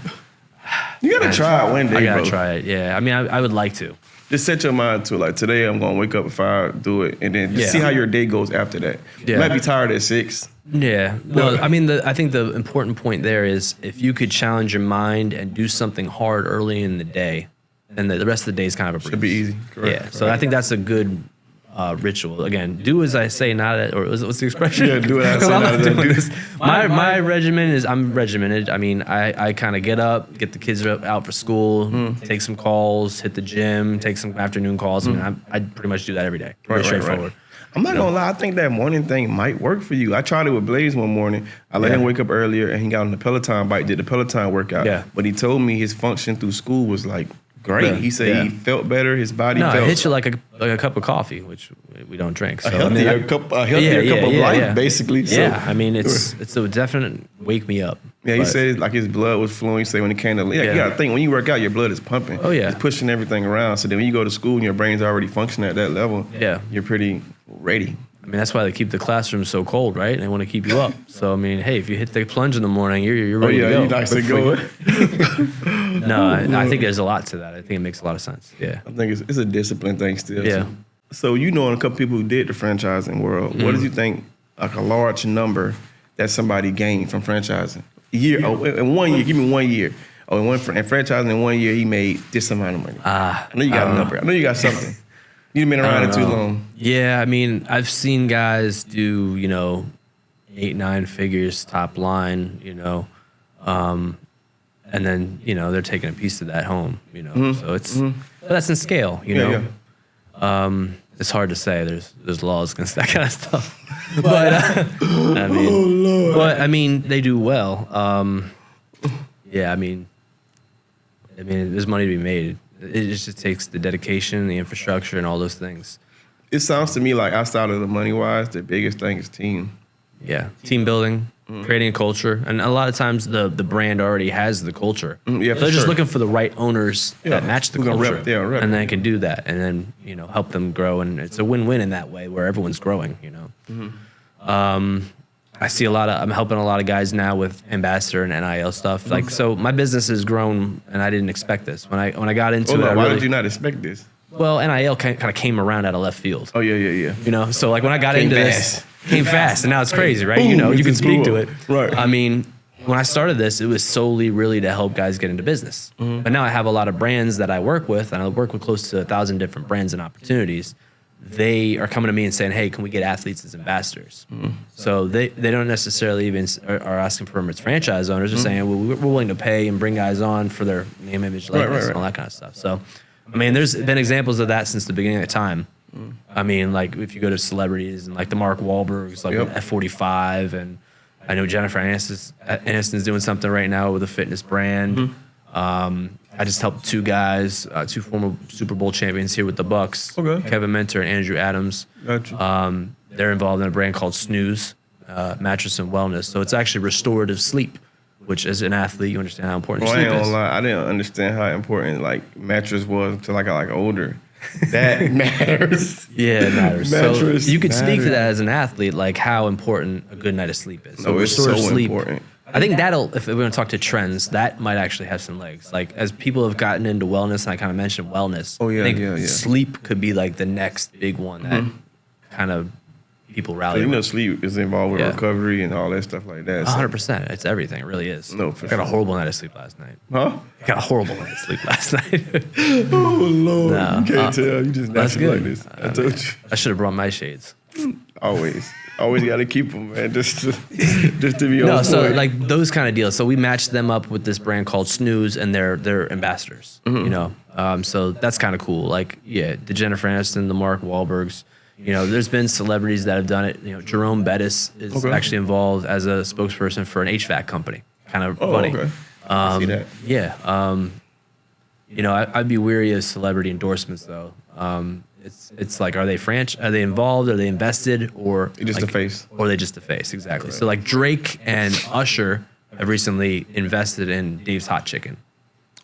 S2: You got to try it one day,
S1: I gotta
S2: bro.
S1: try it. Yeah, I mean, I would like to.
S2: Just set your mind to it. Like, today I'm going to wake up at 5, do it, and then just see how your day goes after that.
S1: Yeah.
S2: You might be tired at 6.
S1: Yeah. Well, I mean, I think the important point there is if you could challenge your mind and do something hard early in the day, then the rest of the day is kind of a breeze.
S2: Should be easy. Correct.
S1: Yeah. So I think that's a good ritual. Again, do as I say, not as, or what's the expression?
S2: Yeah, do as I say,
S1: I'm
S2: not
S1: not
S2: as I
S1: doing
S2: do.
S1: this. My regimen is I'm regimented. I mean, I kind of get up, get the kids out for school, take some calls, hit the gym, take some afternoon calls. I mean, I pretty much do that every day. Very straightforward.
S2: I'm not gonna lie, I think that morning thing might work for you. I tried it with Blaze one morning. I let him wake up earlier and he got on the Peloton bike, did the Peloton workout.
S1: Yeah.
S2: But he told me his function through school was like great.
S1: Yeah.
S2: He said he felt better, his body
S1: No,
S2: felt
S1: it hits you like a cup of coffee, which we don't drink. So,
S2: a healthier cup of life, basically. So,
S1: Yeah, I mean, it's a definite wake me up.
S2: yeah, he
S1: But-
S2: said like his blood was flowing. He said when it came to, you gotta think, when you work out, your blood is pumping.
S1: Oh, yeah.
S2: It's pushing everything around. So then when you go to school and your brain's already functioning at that level,
S1: Yeah.
S2: you're pretty ready.
S1: I mean, that's why they keep the classrooms so cold, right? And they want to keep you up. So, I mean, hey, if you hit the plunge in the morning, you're ready to go.
S2: you're nice to go.
S1: No, I think there's a lot to that. I think it makes a lot of sense. Yeah.
S2: I think it's a discipline thing still.
S1: Yeah.
S2: too. So you know a couple people who did the franchising world. What did you think, like a large number that somebody gained from franchising? In 1 year, give me 1 year. In franchising in 1 year, he made this amount of money. I know you got a number. I know you got something. You've been around it too long.
S1: Yeah, I mean, I've seen guys do, 8-9 figures top line, and then, they're taking a piece of that home, So it's, but that's in scale,
S2: Yeah.
S1: It's hard to say. There's laws against that kind of stuff. But I mean, they do well. Yeah, I mean, there's money to be made. It just takes the dedication, the infrastructure, and all those things.
S2: It sounds to me like outside of the money wise, the biggest thing is team.
S1: Yeah, team building, creating a culture, and a lot of times the brand already has the culture.
S2: Yeah,
S1: so they're just looking for the right owners
S2: Yeah,
S1: that match the
S2: who can
S1: culture,
S2: rep.
S1: and then can do that, and then help them grow, and it's a win-win in that way where everyone's growing. I see I'm helping a lot of guys now with ambassador and NIL stuff. Like, so my business has grown, and I didn't expect this when I got into it.
S2: Why did you not expect this?
S1: Well, NIL kind of came around out of left field.
S2: Oh yeah.
S1: So like when I got
S2: Came
S1: into
S2: fast.
S1: this, came fast, and now it's crazy, right?
S2: Boom, it
S1: You can
S2: just
S1: speak
S2: blew
S1: to
S2: up.
S1: it.
S2: Right.
S1: I mean, when I started this, it was solely really to help guys get into business. But now I have a lot of brands that I work with, and I work with close to 1,000 different brands and opportunities. They are coming to me and saying, "Hey, can we get athletes as ambassadors?" So they don't necessarily even are asking for them as franchise owners. They're saying, "Well, we're willing to pay and bring guys on for their name, image, likeness, and all that kind of stuff." So, I mean, there's been examples of that since the beginning of time. I mean, like if you go to celebrities and like the Mark Wahlbergs, like with F45, and I know Jennifer Aniston's doing something right now with a fitness brand. I just helped 2 guys, 2 former Super Bowl champions here with the Bucks,
S2: Okay.
S1: Kevin Minter and Andrew Adams.
S2: Gotcha.
S1: They're involved in a brand called Snooze, Mattress and Wellness. So it's actually restorative sleep, which as an athlete, you understand how important
S2: Well, I
S1: sleep
S2: ain't
S1: is.
S2: gonna lie, I didn't understand how important like mattress was until I got older. That matters.
S1: Yeah, it matters.
S2: Mattress
S1: So you could speak to
S2: matters.
S1: that as an athlete, like how important a good night of sleep is.
S2: No, it's so
S1: restorative sleep,
S2: important.
S1: I think if we're going to talk to trends, that might actually have some legs. Like as people have gotten into wellness, and I kind of mentioned wellness.
S2: Oh, yeah,
S1: I think
S2: yeah.
S1: sleep could be like the next big one that kind of people rally.
S2: You know,
S1: around.
S2: sleep is involved with
S1: Yeah.
S2: recovery and all that stuff like that. So.
S1: 100%. It's everything. It really is.
S2: No, for
S1: I got a
S2: sure.
S1: horrible night of sleep last night.
S2: Huh?
S1: I got a horrible night of sleep last night.
S2: Oh Lord,
S1: No,
S2: you can't tell. You just
S1: that's
S2: natural
S1: good.
S2: like this. I told you.
S1: I should have brought my shades.
S2: Always got to keep them, man. Just to be on
S1: No, so
S2: point.
S1: like those kind of deals. So we matched them up with this brand called Snooze, and they're ambassadors. So that's kind of cool. Like, yeah, the Jennifer Aniston, the Mark Wahlbergs. There's been celebrities that have done it. Jerome Bettis is actually involved as a spokesperson for an HVAC company. Kind of funny.
S2: Okay. I see that.
S1: Yeah. You know, I'd be weary of celebrity endorsements though. It's like, are they involved? Are they invested? Or
S2: Just
S1: like,
S2: a face.
S1: Or they just a face, exactly. So like Drake and Usher have recently invested in Dave's Hot Chicken.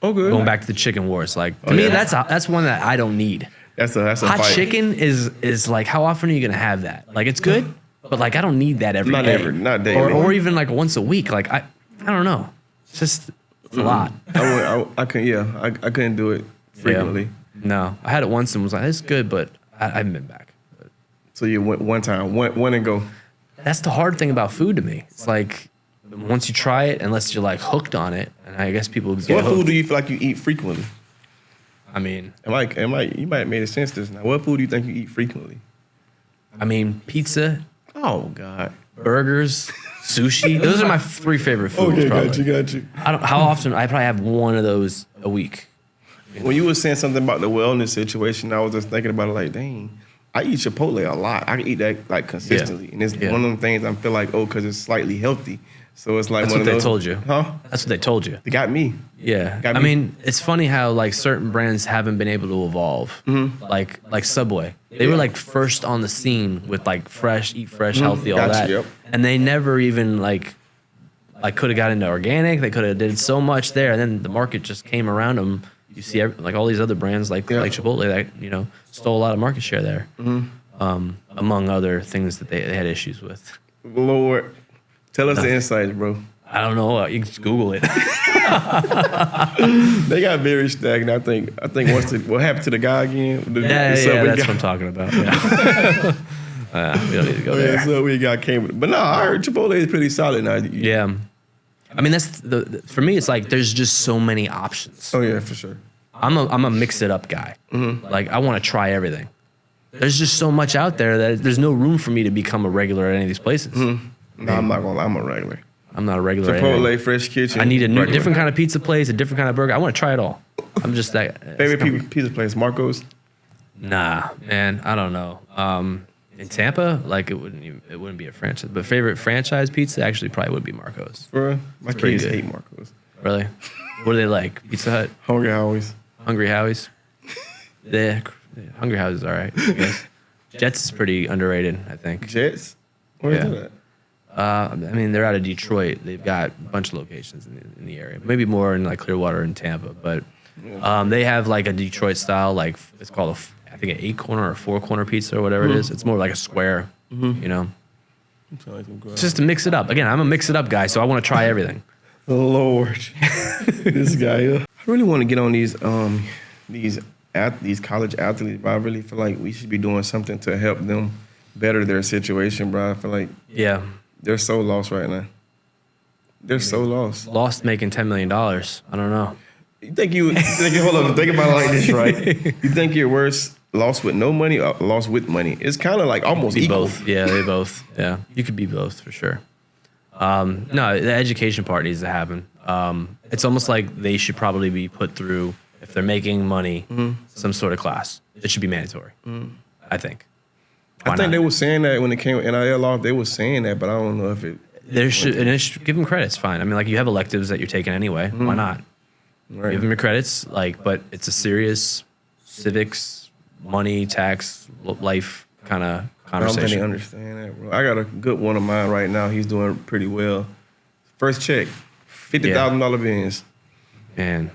S2: Oh, good.
S1: Going back to the chicken wars, like to me, that's one that I don't need.
S2: That's a
S1: Hot
S2: fight.
S1: chicken is like, how often are you gonna have that? Like it's good, but like I don't need that every day.
S2: Not daily.
S1: Or even like once a week. Like I don't know. It's a lot.
S2: I couldn't do it frequently.
S1: Yeah. No, I had it once and was like, it's good, but I haven't been back. But
S2: So you went one time, one and go.
S1: that's the hard thing about food to me. It's like once you try it, unless you're like hooked on it, and I guess people get
S2: What
S1: hooked.
S2: food do you feel like you eat frequently?
S1: I mean,
S2: You might have made a sense this now. What food do you think you eat frequently?
S1: pizza,
S2: Oh God.
S1: burgers, sushi. Those are my 3 favorite foods. Probably.
S2: got you.
S1: How often? I probably have one of those a week.
S2: When you were saying something about the wellness situation, I was just thinking about it like, dang, I eat Chipotle a lot. I can eat that like consistently. And it's one of them things I feel like, because it's slightly healthy. So it's like
S1: That's
S2: one
S1: what
S2: of
S1: they
S2: those.
S1: told you.
S2: Huh?
S1: That's what they told you.
S2: They got me.
S1: Yeah.
S2: Got
S1: I
S2: me.
S1: mean, it's funny how like certain brands haven't been able to evolve.
S2: Mm-hmm.
S1: Like Subway. They were like first on the scene with like fresh, eat fresh, healthy, all
S2: Gotcha,
S1: that.
S2: yep.
S1: And they never even like could have got into organic. They could have did so much there, and then the market just came around them. You see like all these other brands like Chipotle that stole a lot of market share there, among other things that they had issues with.
S2: Lord, tell us the insights, bro.
S1: I don't know. You can just Google it.
S2: They got very stagnant. I think once what happened to the guy again?
S1: Yeah, that's what I'm talking about. Yeah. We don't need to go there.
S2: So we got came, but no, I heard Chipotle is pretty solid now.
S1: Yeah. I mean, that's for me. It's like there's just so many options.
S2: Oh yeah, for sure.
S1: I'm a mix it up guy. Like I want to try everything. There's just so much out there that there's no room for me to become a regular at any of these places.
S2: No, I'm not gonna lie. I'm a regular.
S1: I'm not a regular. at
S2: Chipotle,
S1: anything.
S2: Fresh Kitchen.
S1: I need a
S2: regular.
S1: different kind of pizza place, a different kind of burger. I want to try it all. I'm just that
S2: Favorite pizza place, Marco's.
S1: Nah, man, I don't know. In Tampa, like it wouldn't be a franchise, but favorite franchise pizza actually probably would be Marco's.
S2: Bro, my
S1: pretty
S2: kids
S1: good.
S2: hate Marco's.
S1: Really? What do they like? Pizza Hut,
S2: Hungry Howie's.
S1: Hungry Howie's. Yeah, Hungry Howie's is all right. I guess. Jets is pretty underrated, I think.
S2: Jets. Where is that?
S1: I mean, they're out of Detroit. They've got a bunch of locations in the area. Maybe more in like Clearwater and Tampa, but they have like a Detroit style, like it's called I think an 8-corner or 4-corner pizza or whatever it is. It's more like a square, you know. It's just to mix it up. Again, I'm a mix it up guy, so I want to try everything.
S2: Lord, this guy. I really want to get on these college athletes, but I really feel like we should be doing something to help them better their situation, bro. I feel like they're so lost right now. They're so lost.
S1: Lost making $10 million. I don't know.
S2: You think hold on, think about it like this, right? You think you're worse lost with no money or lost with money? It's kind of like almost
S1: Be
S2: equal.
S1: both. Yeah, they both. Yeah, you could be both for sure. No, the education part needs to happen. It's almost like they should probably be put through, if they're making money, some sort of class. It should be mandatory, I think.
S2: I think they were saying that when it came to NIL law, they were saying that, but I don't know if it.
S1: It should give them credits. Fine. I mean, like you have electives that you're taking anyway. Why not?
S2: Right.
S1: Give them your credits. Like, but it's a serious civics, money, tax, life kind of
S2: I don't think they
S1: conversation.
S2: understand that, bro. I got a good one of mine right now. He's doing pretty well. First check, $50,000 bins.
S1: And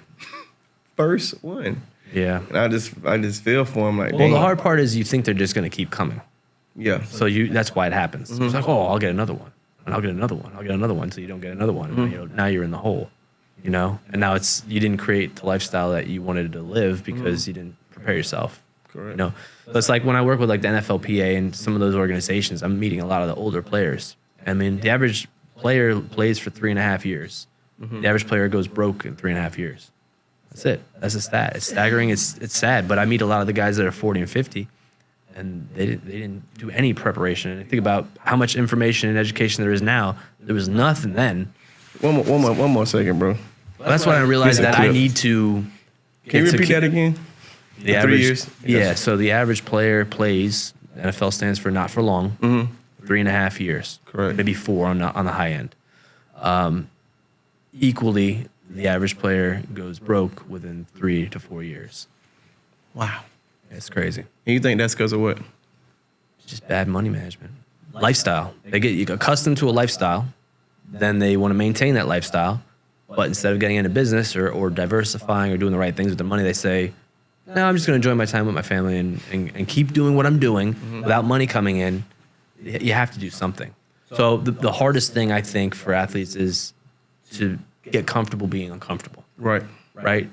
S2: First one.
S1: yeah.
S2: And I just feel for him like,
S1: Well,
S2: dang.
S1: the hard part is you think they're just going to keep coming.
S2: Yeah.
S1: So that's why it happens. It's like, oh, I'll get another one, and I'll get another one, I'll get another one, so you don't get another one. And, now you're in the hole, and now you didn't create the lifestyle that you wanted to live because you didn't prepare yourself.
S2: Correct.
S1: So it's like when I work with like the NFLPA and some of those organizations, I'm meeting a lot of the older players. I mean, the average player plays for 3.5 years. The average player goes broke in 3.5 years. That's it. That's a stat. It's staggering. It's sad. But I meet a lot of the guys that are 40 and 50, and they didn't do any preparation. And I think about how much information and education there is now. There was nothing then.
S2: One more second, bro.
S1: Well, that's when I realized that I need to.
S2: Can you repeat that again?
S1: The
S2: For 3
S1: average,
S2: years?
S1: Yeah.
S2: Yes.
S1: So the average player plays. NFL stands for not for long. 3.5 years.
S2: Correct.
S1: Maybe 4 on the high end. Equally the average player goes broke within 3 to 4 years.
S2: Wow.
S1: It's crazy.
S2: And you think that's because of what?
S1: It's just bad money management. Lifestyle. They get accustomed to a lifestyle, then they want to maintain that lifestyle, but instead of getting into business or diversifying or doing the right things with their money, they say, no, I'm just going to enjoy my time with my family and keep doing what I'm doing without money coming in. You have to do something. So the hardest thing, I think, for athletes is to get comfortable being uncomfortable.
S2: Right.
S1: Right?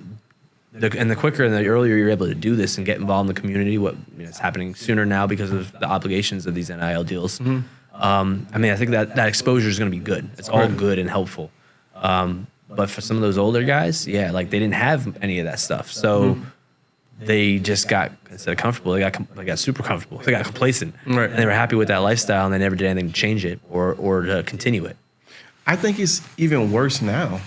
S1: The quicker and the earlier you're able to do this and get involved in the community, it's happening sooner now because of the obligations of these NIL deals. I mean, I think that exposure is going to be good. It's all good and helpful. But for some of those older guys, yeah, like they didn't have any of that stuff. So they just got, instead of comfortable, they got super comfortable. They got complacent.
S2: Right.
S1: And they were happy with that lifestyle and they never did anything to change it or to continue it.
S2: I think it's even worse now.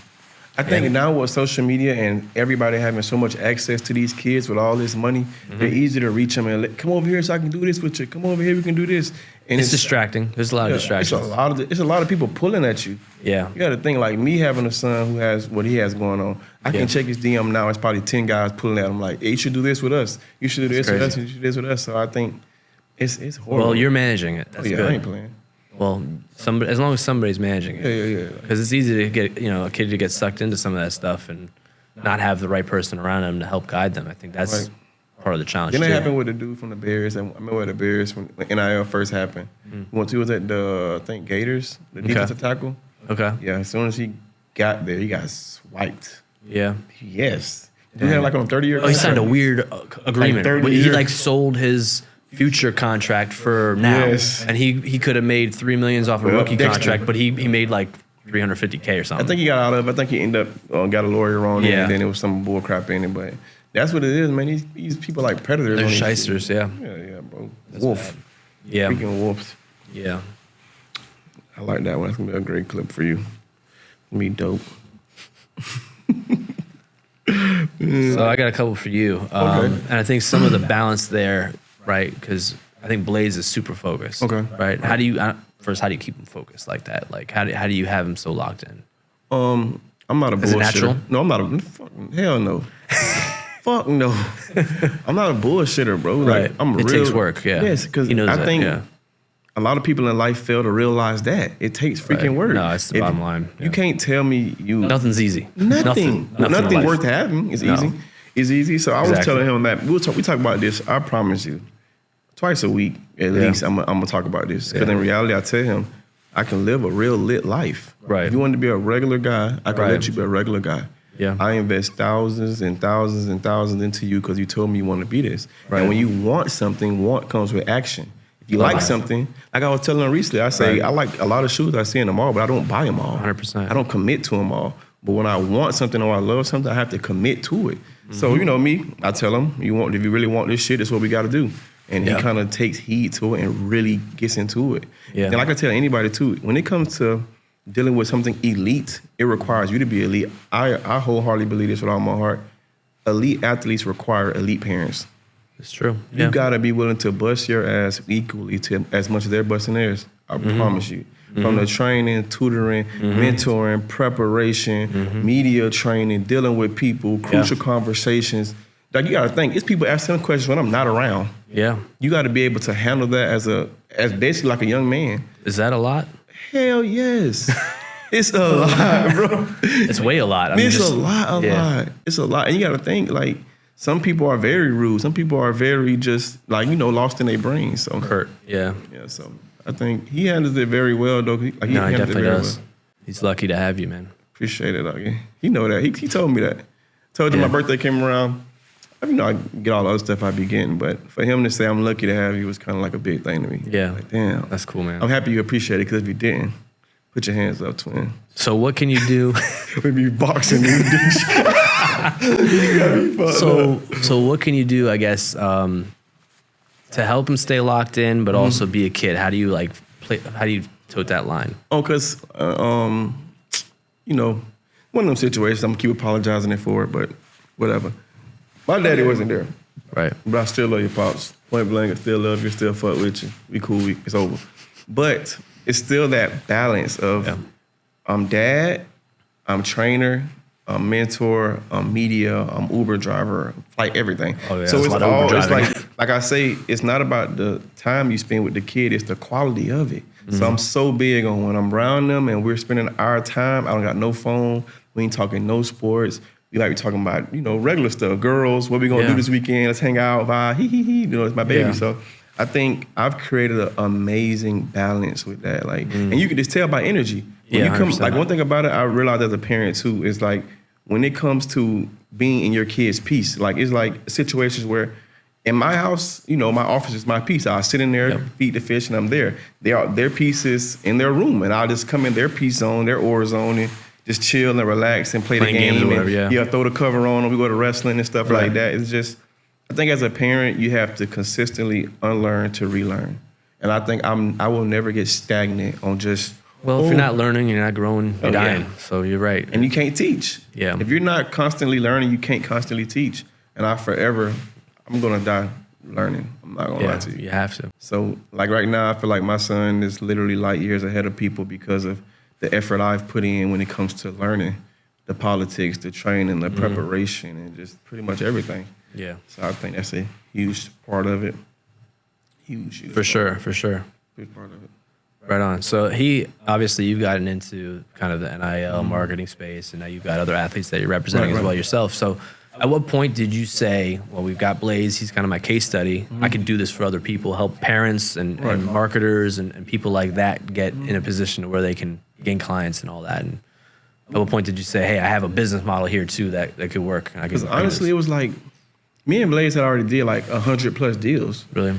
S2: I think now with social media and everybody having so much access to these kids with all this money, they're easy to reach them and come over here so I can do this with you. Come over here, we can do this. And
S1: It's distracting. There's a lot of distractions.
S2: It's a lot of people pulling at you.
S1: Yeah.
S2: You got to think like me having a son who has what he has going on. I can check his DM now. It's probably 10 guys pulling at him like, hey, you should do this with us. You should do this with us. You should do this with us. So I think it's horrible.
S1: Well, you're managing it. That's good.
S2: I ain't playing.
S1: Well, as long as somebody's managing it.
S2: Yeah.
S1: Because it's easy to get, a kid to get sucked into some of that stuff and not have the right person around them to help guide them. I think that's part of the challenge.
S2: Then it happened with the dude from the Bears. I remember with the Bears when NIL first happened. He was at the, I think, Gators, the defensive tackle.
S1: Okay.
S2: Yeah, as soon as he got there, he got swiped.
S1: Yeah.
S2: Yes. He had like on a 30-year
S1: Oh, he signed a weird agreement.
S2: 30
S1: He
S2: years.
S1: sold his future contract for now.
S2: Yes.
S1: And he could have made $3 million off a rookie
S2: Dexter.
S1: contract, but he made like $350K or something.
S2: I think he got out of it. I think he ended up got a lawyer on it,
S1: Yeah.
S2: and then it was some bull crap in it. But that's what it is, man. These people like predators.
S1: They're
S2: on these
S1: shysters, yeah.
S2: Yeah, bro.
S1: That's
S2: Wolf.
S1: bad. Yeah.
S2: Freaking wolves.
S1: Yeah.
S2: I like that one. That's going to be a great clip for you. Me dope.
S1: So I got a couple for you. And I think some of the balance there, right, because I think Blaze is super focused.
S2: Okay.
S1: Right? How do you keep him focused like that? Like, how do you have him so locked in?
S2: I'm not a bullshitter.
S1: Is it natural?
S2: No, I'm not a hell no. Fuck no. I'm not a bullshitter, bro. Like,
S1: Right.
S2: I'm
S1: It
S2: real.
S1: takes work, yeah.
S2: Yes, because
S1: He knows
S2: I
S1: that,
S2: think
S1: yeah.
S2: a lot of people in life fail to realize that. It takes freaking work.
S1: No, it's the bottom line.
S2: You can't tell me you...
S1: Nothing's easy.
S2: Nothing
S1: in life.
S2: worth having is easy. It's easy. So I was telling him that we talk about this. I promise you, twice a week at least. I'm gonna talk about this because in reality, I tell him I can live a real lit life.
S1: Right.
S2: If you want to be a regular guy, I can
S1: Right.
S2: let you be a regular guy.
S1: Yeah.
S2: I invest thousands and thousands and thousands into you because you told me you want to be this.
S1: Right.
S2: And when you want something, want comes with action. If you like something, like I was telling him recently, I say I like a lot of shoes I see in the mall, but I don't buy them all.
S1: 100%.
S2: I don't commit to them all. But when I want something or I love something, I have to commit to it. So you know me, I tell him, if you really want this shit, that's what we got to do. And he kind of takes heed to it and really gets into it.
S1: Yeah.
S2: And like I tell anybody too, when it comes to dealing with something elite, it requires you to be elite. I wholeheartedly believe this with all my heart. Elite athletes require elite parents.
S1: It's true.
S2: You gotta be willing to bust your ass equally to as much as they're busting theirs. I promise you. From the training, tutoring, mentoring, preparation, media training, dealing with people, crucial conversations. Like you gotta think, it's people asking questions when I'm not around.
S1: Yeah.
S2: You gotta be able to handle that as basically like a young man.
S1: Is that a lot?
S2: Hell yes. It's a lot, bro.
S1: It's way a lot. I mean,
S2: It's
S1: just,
S2: a lot. It's a lot. And you gotta think, like, some people are very rude. Some people are very just, like, lost in their brains. So
S1: hurt. Yeah.
S2: Yeah, so I think he handles it very well, though. He
S1: No, he
S2: handles it
S1: definitely
S2: very
S1: does.
S2: well.
S1: He's lucky to have you, man.
S2: Appreciate it, dog. He know that. He told me that. Told you my birthday came around. I get all the other stuff I be getting, but for him to say I'm lucky to have you was kind of like a big thing to me.
S1: Yeah.
S2: Like, damn.
S1: That's cool, man.
S2: I'm happy you appreciate it, because if you didn't, put your hands up, twin.
S1: So what can you do?
S2: We'd be boxing these bitches.
S1: So what can you do, I guess, to help him stay locked in, but also be a kid? How do you how do you tote that line?
S2: Oh, because, one of them situations, I'm going to keep apologizing for it, but whatever. My daddy wasn't there,
S1: Right.
S2: but I still love your pops. Point blank, I still love you, still fuck with you. We cool, it's over. But it's still that balance of I'm dad, I'm trainer, mentor, media, Uber driver, flight, everything.
S1: Oh, yeah,
S2: so
S1: that's
S2: it's
S1: a lot of Uber
S2: all, it's
S1: driving.
S2: like I say, it's not about the time you spend with the kid, it's the quality of it.
S1: Mm-hmm.
S2: So I'm so big on when I'm around them and we're spending our time, I don't got no phone, we ain't talking no sports. We like talking about, regular stuff. Girls, what we gonna do this weekend? Let's hang out, vibe, hee. It's my baby.
S1: Yeah.
S2: So I think I've created an amazing balance with that. Like, and you can just tell by energy. When
S1: Yeah,
S2: you come,
S1: 100%.
S2: like one thing about it, I realized as a parent too, is like when it comes to being in your kid's peace, like it's like situations where in my house, my office is my piece. I sit in there, feed the fish, and I'm there. Their pieces in their room, and I'll just come in their peace zone, their aura zone, and just chill and relax and play the
S1: Playing
S2: game.
S1: games or whatever,
S2: and, throw the cover on, and we go to wrestling and stuff like that. It's just, I think as a parent, you have to consistently unlearn to relearn. And I think I will never get stagnant on just.
S1: Well, if you're not learning, you're not growing, you're dying.
S2: Yeah.
S1: So you're right.
S2: And you can't teach.
S1: Yeah.
S2: If you're not constantly learning, you can't constantly teach. And I'm gonna die learning. I'm not gonna lie to you.
S1: You have to.
S2: So like right now, I feel like my son is literally light years ahead of people because of the effort I've put in when it comes to learning the politics, the training, the preparation, and just pretty much everything.
S1: Yeah.
S2: So I think that's a huge part of it. Huge.
S1: For sure.
S2: Big part of it.
S1: Right on. So you've gotten into kind of the NIL marketing space, and now you've got other athletes that you're representing as well yourself. So at what point did you say, well, we've got Blaze, he's kind of my case study. I can do this for other people, help parents and marketers and people like that get in a position where they can gain clients and all that. And at what point did you say, hey, I have a business model here too that could work?
S2: Because honestly, it was like, me and Blaze had already did like 100+ deals.
S1: Really?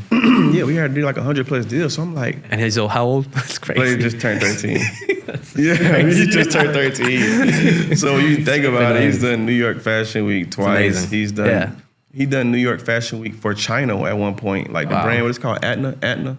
S2: Yeah, we had to do like 100+ deals. So I'm like,
S1: And he's how old? That's crazy.
S2: Blaze just turned 13. He just turned 13. So you think about it, he's done New York Fashion Week twice.
S1: amazing.
S2: He's done he done New York Fashion Week for China at one point. Like the brand, what it's called, Atna.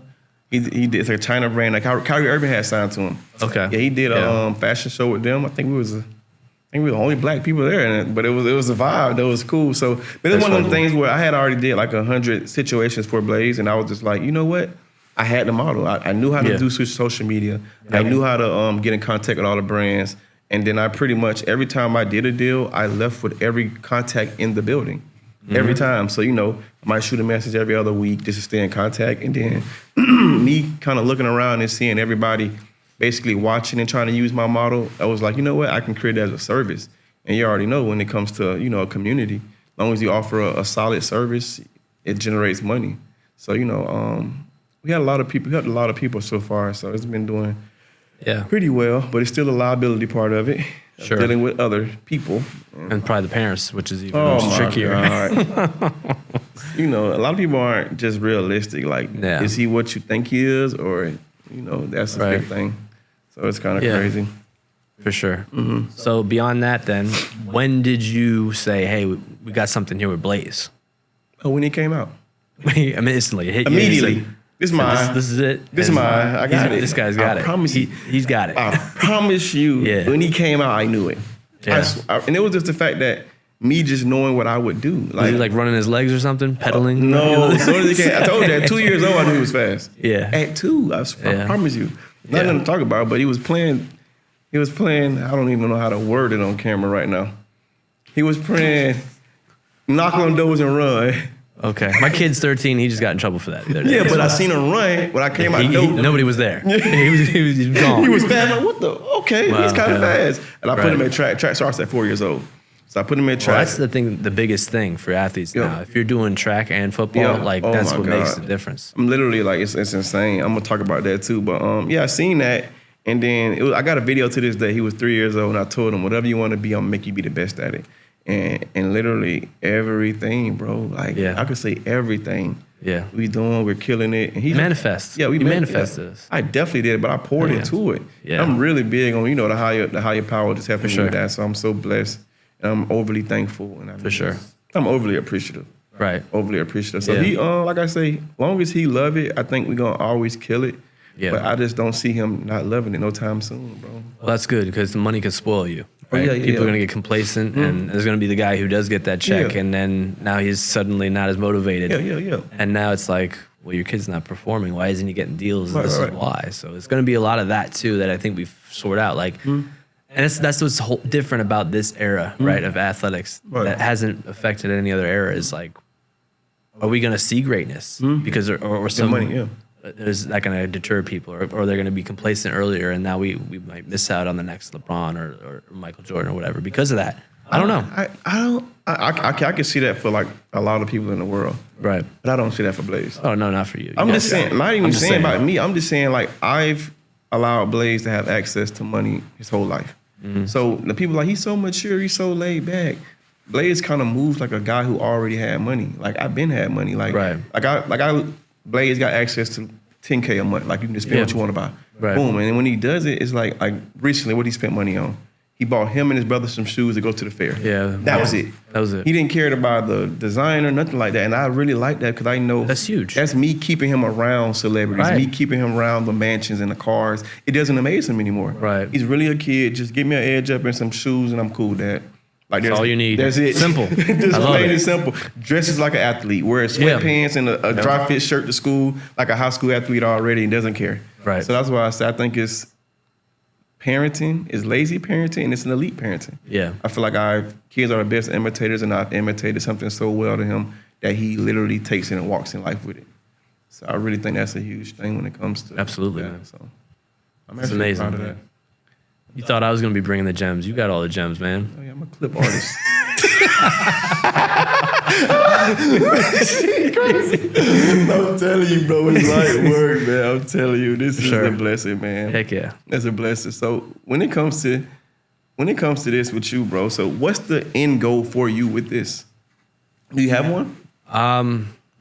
S2: He did, it's like a China brand. Like Kyrie Irving had signed to him.
S1: Okay.
S2: Yeah, he did a fashion show with them. I think we were the only black people there, but it was a vibe that was cool. So, but it's one of them things where I had already did like 100 situations for Blaze, and I was just like, you know what? I had the model. I knew how to do social media. I knew how to get in contact with all the brands, and then I pretty much every time I did a deal, I left with every contact in the building, every time. So I might shoot a message every other week just to stay in contact, and then me kind of looking around and seeing everybody basically watching and trying to use my model, I was like, you know what? I can create it as a service. And you already know when it comes to, a community, as long as you offer a solid service, it generates money. So, we had a lot of people so far, so it's been doing pretty well, but it's still a liability part of it.
S1: Sure.
S2: Dealing with other people.
S1: And probably the parents, which is even trickier.
S2: A lot of people aren't just realistic. Like, is he what you think he is? Or, that's a big thing. So it's kind of crazy.
S1: For sure. So beyond that then, when did you say, hey, we got something here with Blaze?
S2: Oh, when he came out.
S1: I mean, instantly. It hit
S2: Immediately.
S1: You.
S2: This is mine.
S1: This is it.
S2: This is mine. I got it.
S1: This guy's got it.
S2: I promise you.
S1: He's got it.
S2: I promise you, when he came out, I knew it.
S1: Yeah.
S2: And it was just the fact that me just knowing what I would do.
S1: Was he like running his legs or something? Pedaling?
S2: No. As soon as he came, I told you, at 2 years old, I knew he was fast.
S1: Yeah.
S2: At 2, I promise you. Nothing to talk about, but he was playing, I don't even know how to word it on camera right now. He was playing knock on doors and run.
S1: Okay. My kid's 13. He just got in trouble for that the other day.
S2: Yeah, but I seen him run when I came out.
S1: Nobody was there. he was gone.
S2: He was fast. Like, what the? Okay, he's kind of fast. And I put him at track. Track starts at 4 years old. So I put him at track.
S1: Well, that's the thing, the biggest thing for athletes now. If you're doing track and football, that's what makes the difference.
S2: I'm literally like, it's insane. I'm gonna talk about that too. But I seen that, and then I got a video to this day. He was 3 years old, and I told him, whatever you want to be, I'm gonna make you be the best at it. And literally everything, bro. Like I could say everything. Yeah, we're killing it. And he
S1: manifest.
S2: Yeah, we
S1: manifested this.
S2: I definitely did, but I poured into it. Yeah, I'm really big on the higher power just helping me with that. So I'm so blessed, and I'm overly thankful, and I'm overly appreciative.
S1: Right,
S2: overly appreciative. So he, like I say, long as he love it, I think we're gonna always kill it. Yeah, but I just don't see him not loving it no time soon, bro.
S1: Well, that's good because the money can spoil you. Right? People are going to get complacent, and there's going to be the guy who does get that check, and then now he's suddenly not as motivated. And now it's like, well, your kid's not performing. Why isn't he getting deals? This is why. So it's going to be a lot of that, too, that I think we've sorted out. Like, And that's what's different about this era, right, of athletics that hasn't affected any other era. Is like, are we going to see greatness because or some
S2: money? Yeah.
S1: Is that going to deter people, or they're going to be complacent earlier, and now we might miss out on the next LeBron or Michael Jordan or whatever because of that? I don't know.
S2: I can see that for like a lot of people in the world,
S1: Right.
S2: but I don't see that for Blaze.
S1: Oh no, not for you.
S2: I'm just saying, not even
S1: I'm just
S2: saying about
S1: saying.
S2: me. I'm just saying like I've allowed Blaze to have access to money his whole life. So the people like he's so mature, he's so laid back. Blaze kind of moves like a guy who already had money. Like I've been had money. Like
S1: Right.
S2: Blaze got access to $10K a month. Like you can just spend what you want to buy.
S1: Right.
S2: Boom. And then when he does it, it's like recently what he spent money on. He bought him and his brother some shoes to go to the fair.
S1: Yeah.
S2: That was it.
S1: That was it.
S2: He didn't care about the design or nothing like that. And I really like that because I know
S1: That's huge.
S2: That's me keeping him around celebrities,
S1: Right.
S2: me keeping him around the mansions and the cars. It doesn't amaze him anymore.
S1: Right.
S2: He's really a kid. Just give me an edge up and some shoes and I'm cool with that. Like
S1: That's all you need.
S2: That's it.
S1: Simple.
S2: Just
S1: I love
S2: plain
S1: it.
S2: and simple. Dresses like an athlete. Wears
S1: Yeah.
S2: sweatpants and a dry fit shirt to school like a high school athlete already and doesn't care.
S1: Right.
S2: So that's why I say I think it's parenting, is lazy parenting, and it's an elite parenting.
S1: Yeah.
S2: I feel like our kids are the best imitators, and I've imitated something so well to him that he literally takes it and walks in life with it. So I really think that's a huge thing when it comes to
S1: Absolutely,
S2: that.
S1: man.
S2: So I'm
S1: It's
S2: actually
S1: amazing.
S2: proud of
S1: Man.
S2: that.
S1: You thought I was gonna be bringing the gems. You got all the gems, man.
S2: Oh yeah, I'm a clip artist. I'm telling you, bro, it's light work, man. I'm telling you, this is a blessing, man.
S1: Heck yeah.
S2: That's a blessing. So when it comes to this with you, bro, so what's the end goal for you with this? Do you have one?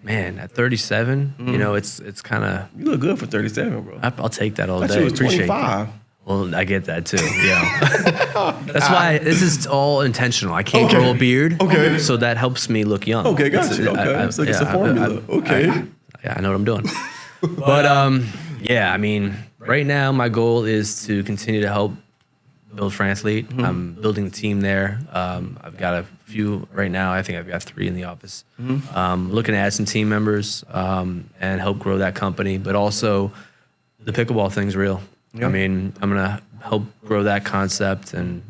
S1: Man, at 37, you know, it's kind of.
S2: You look good for 37, bro.
S1: I'll take that all
S2: I thought
S1: day.
S2: you was
S1: Appreciate it.
S2: 25.
S1: Well, I get that too. Yeah. That's why this is all intentional. I can't grow a beard.
S2: Okay.
S1: So that helps me look young.
S2: Okay, got you. Okay. It's like it's a formula. Okay.
S1: Yeah, I know what I'm doing. But yeah, I mean, right now my goal is to continue to help build FranAthlete. I'm building the team there. I've got a few right now. I think I've got 3 in the office. Looking to add some team members and help grow that company. But also, the pickleball thing's real. I mean, I'm gonna help grow that concept, and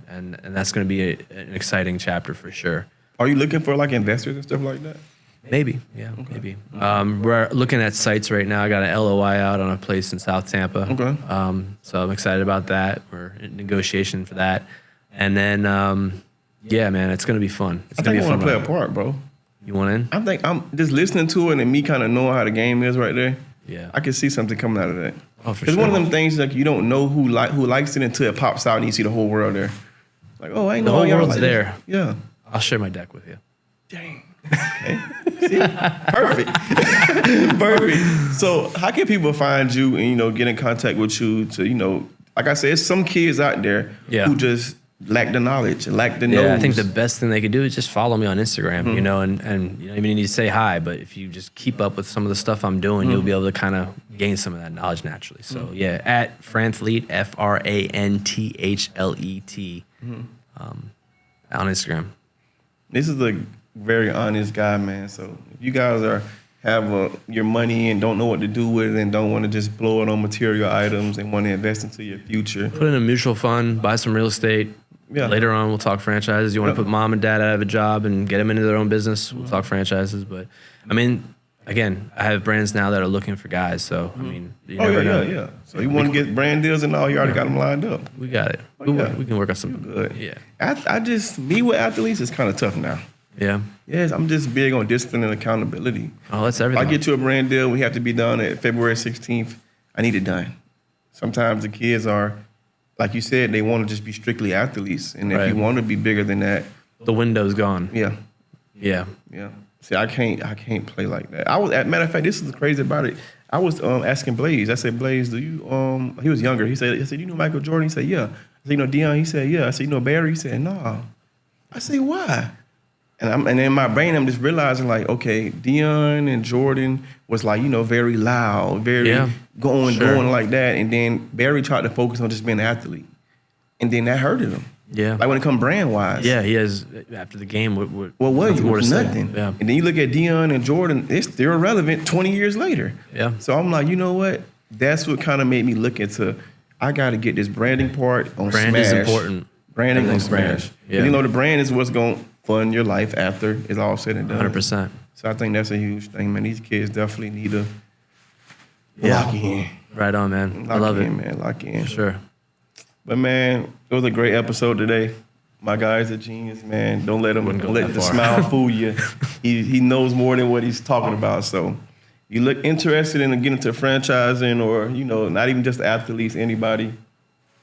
S1: that's gonna be an exciting chapter for sure.
S2: Are you looking for like investors and stuff like that?
S1: Maybe, yeah, maybe. We're looking at sites right now. I got an LOI out on a place in South Tampa.
S2: Okay.
S1: So I'm excited about that. We're in negotiation for that, and then yeah, man, it's gonna be fun. It's
S2: I
S1: gonna
S2: think
S1: be
S2: I
S1: a
S2: want
S1: fun
S2: to play
S1: ride.
S2: a part, bro.
S1: You want in?
S2: I think I'm just listening to it and me kind of knowing how the game is right there.
S1: Yeah.
S2: I can see something coming out of that.
S1: Oh, for
S2: It's
S1: sure.
S2: one of them things like you don't know who likes it until it pops out and you see the whole world there. Like, oh, I ain't
S1: The
S2: know
S1: whole
S2: y'all
S1: world's
S2: like
S1: there.
S2: This. Yeah.
S1: I'll share my deck with you.
S2: Dang. Okay. See? Perfect. Perfect. So how can people find you and, get in contact with you to, like I said, there's some kids out there who just lack the knowledge, lack the
S1: Yeah,
S2: nose.
S1: I think the best thing they could do is just follow me on Instagram, you know, and you don't even need to say hi, but if you just keep up with some of the stuff I'm doing, you'll be able to kind of gain some of that knowledge naturally. So yeah, at FranAthlete, FranTHLET, on Instagram.
S2: This is a very honest guy, man. So if you guys have your money and don't know what to do with it and don't want to just blow it on material items and want to invest into your future,
S1: Put in a mutual fund, buy some real estate.
S2: Yeah.
S1: Later on, we'll talk franchises. You want to put mom and dad out of a job and get them into their own business, we'll talk franchises. But I mean, again, I have brands now that are looking for guys. So I mean, you never know.
S2: Yeah. So you want to get brand deals and all, you already got them lined up.
S1: We got it.
S2: yeah.
S1: We can work on something.
S2: Good.
S1: Yeah.
S2: Me with athletes is kind of tough now.
S1: Yeah.
S2: Yes, I'm just big on discipline and accountability.
S1: Oh, that's
S2: If
S1: everything.
S2: I get to a brand deal, we have to be done at February 16th. I need it done. Sometimes the kids are, like you said, they want to just be strictly athletes. And if
S1: Right.
S2: you want to be bigger than that,
S1: The window's gone.
S2: yeah.
S1: Yeah.
S2: See, I can't play like that. Matter of fact, this is the crazy about it. I was asking Blaze. I said, Blaze, do you he was younger. He said, you know Michael Jordan? He said, yeah. I said, you know Deion? He said, yeah. I said, you know Barry? He said, no. I said, why? And in my brain, I'm just realizing like, okay, Deion and Jordan was like, very loud, very going like that. And then Barry tried to focus on just being an athlete. And then that hurted him.
S1: Yeah.
S2: Like when it comes brand wise.
S1: Yeah, he has, after the game,
S2: Well, what?
S1: nothing more to say.
S2: Nothing.
S1: Yeah.
S2: And then you look at Deion and Jordan, they're irrelevant 20 years later.
S1: Yeah.
S2: So I'm like, you know what? That's what kind of made me look into, I got to get this branding part on
S1: Brand
S2: Smash.
S1: is important.
S2: Branding on
S1: Everything's brand.
S2: Smash.
S1: Yeah.
S2: You know, the brand is what's going to fund your life after it's all said and done.
S1: 100%.
S2: So I think that's a huge thing, man. These kids definitely need to
S1: Yeah.
S2: lock in.
S1: Right on, man.
S2: Lock
S1: I love
S2: in,
S1: it.
S2: man. Lock in.
S1: Sure.
S2: But, man, it was a great episode today. My guy's a genius, man. Don't let
S1: Wouldn't go
S2: let
S1: that
S2: the
S1: far.
S2: smile fool you. He knows more than what he's talking about. So you look interested in getting into franchising or, you know, not even just athletes, anybody,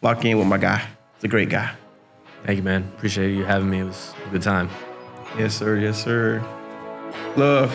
S2: lock in with my guy. He's a great guy.
S1: Thank you, man. Appreciate you having me. It was a good time.
S2: Yes, sir. Yes, sir. Love.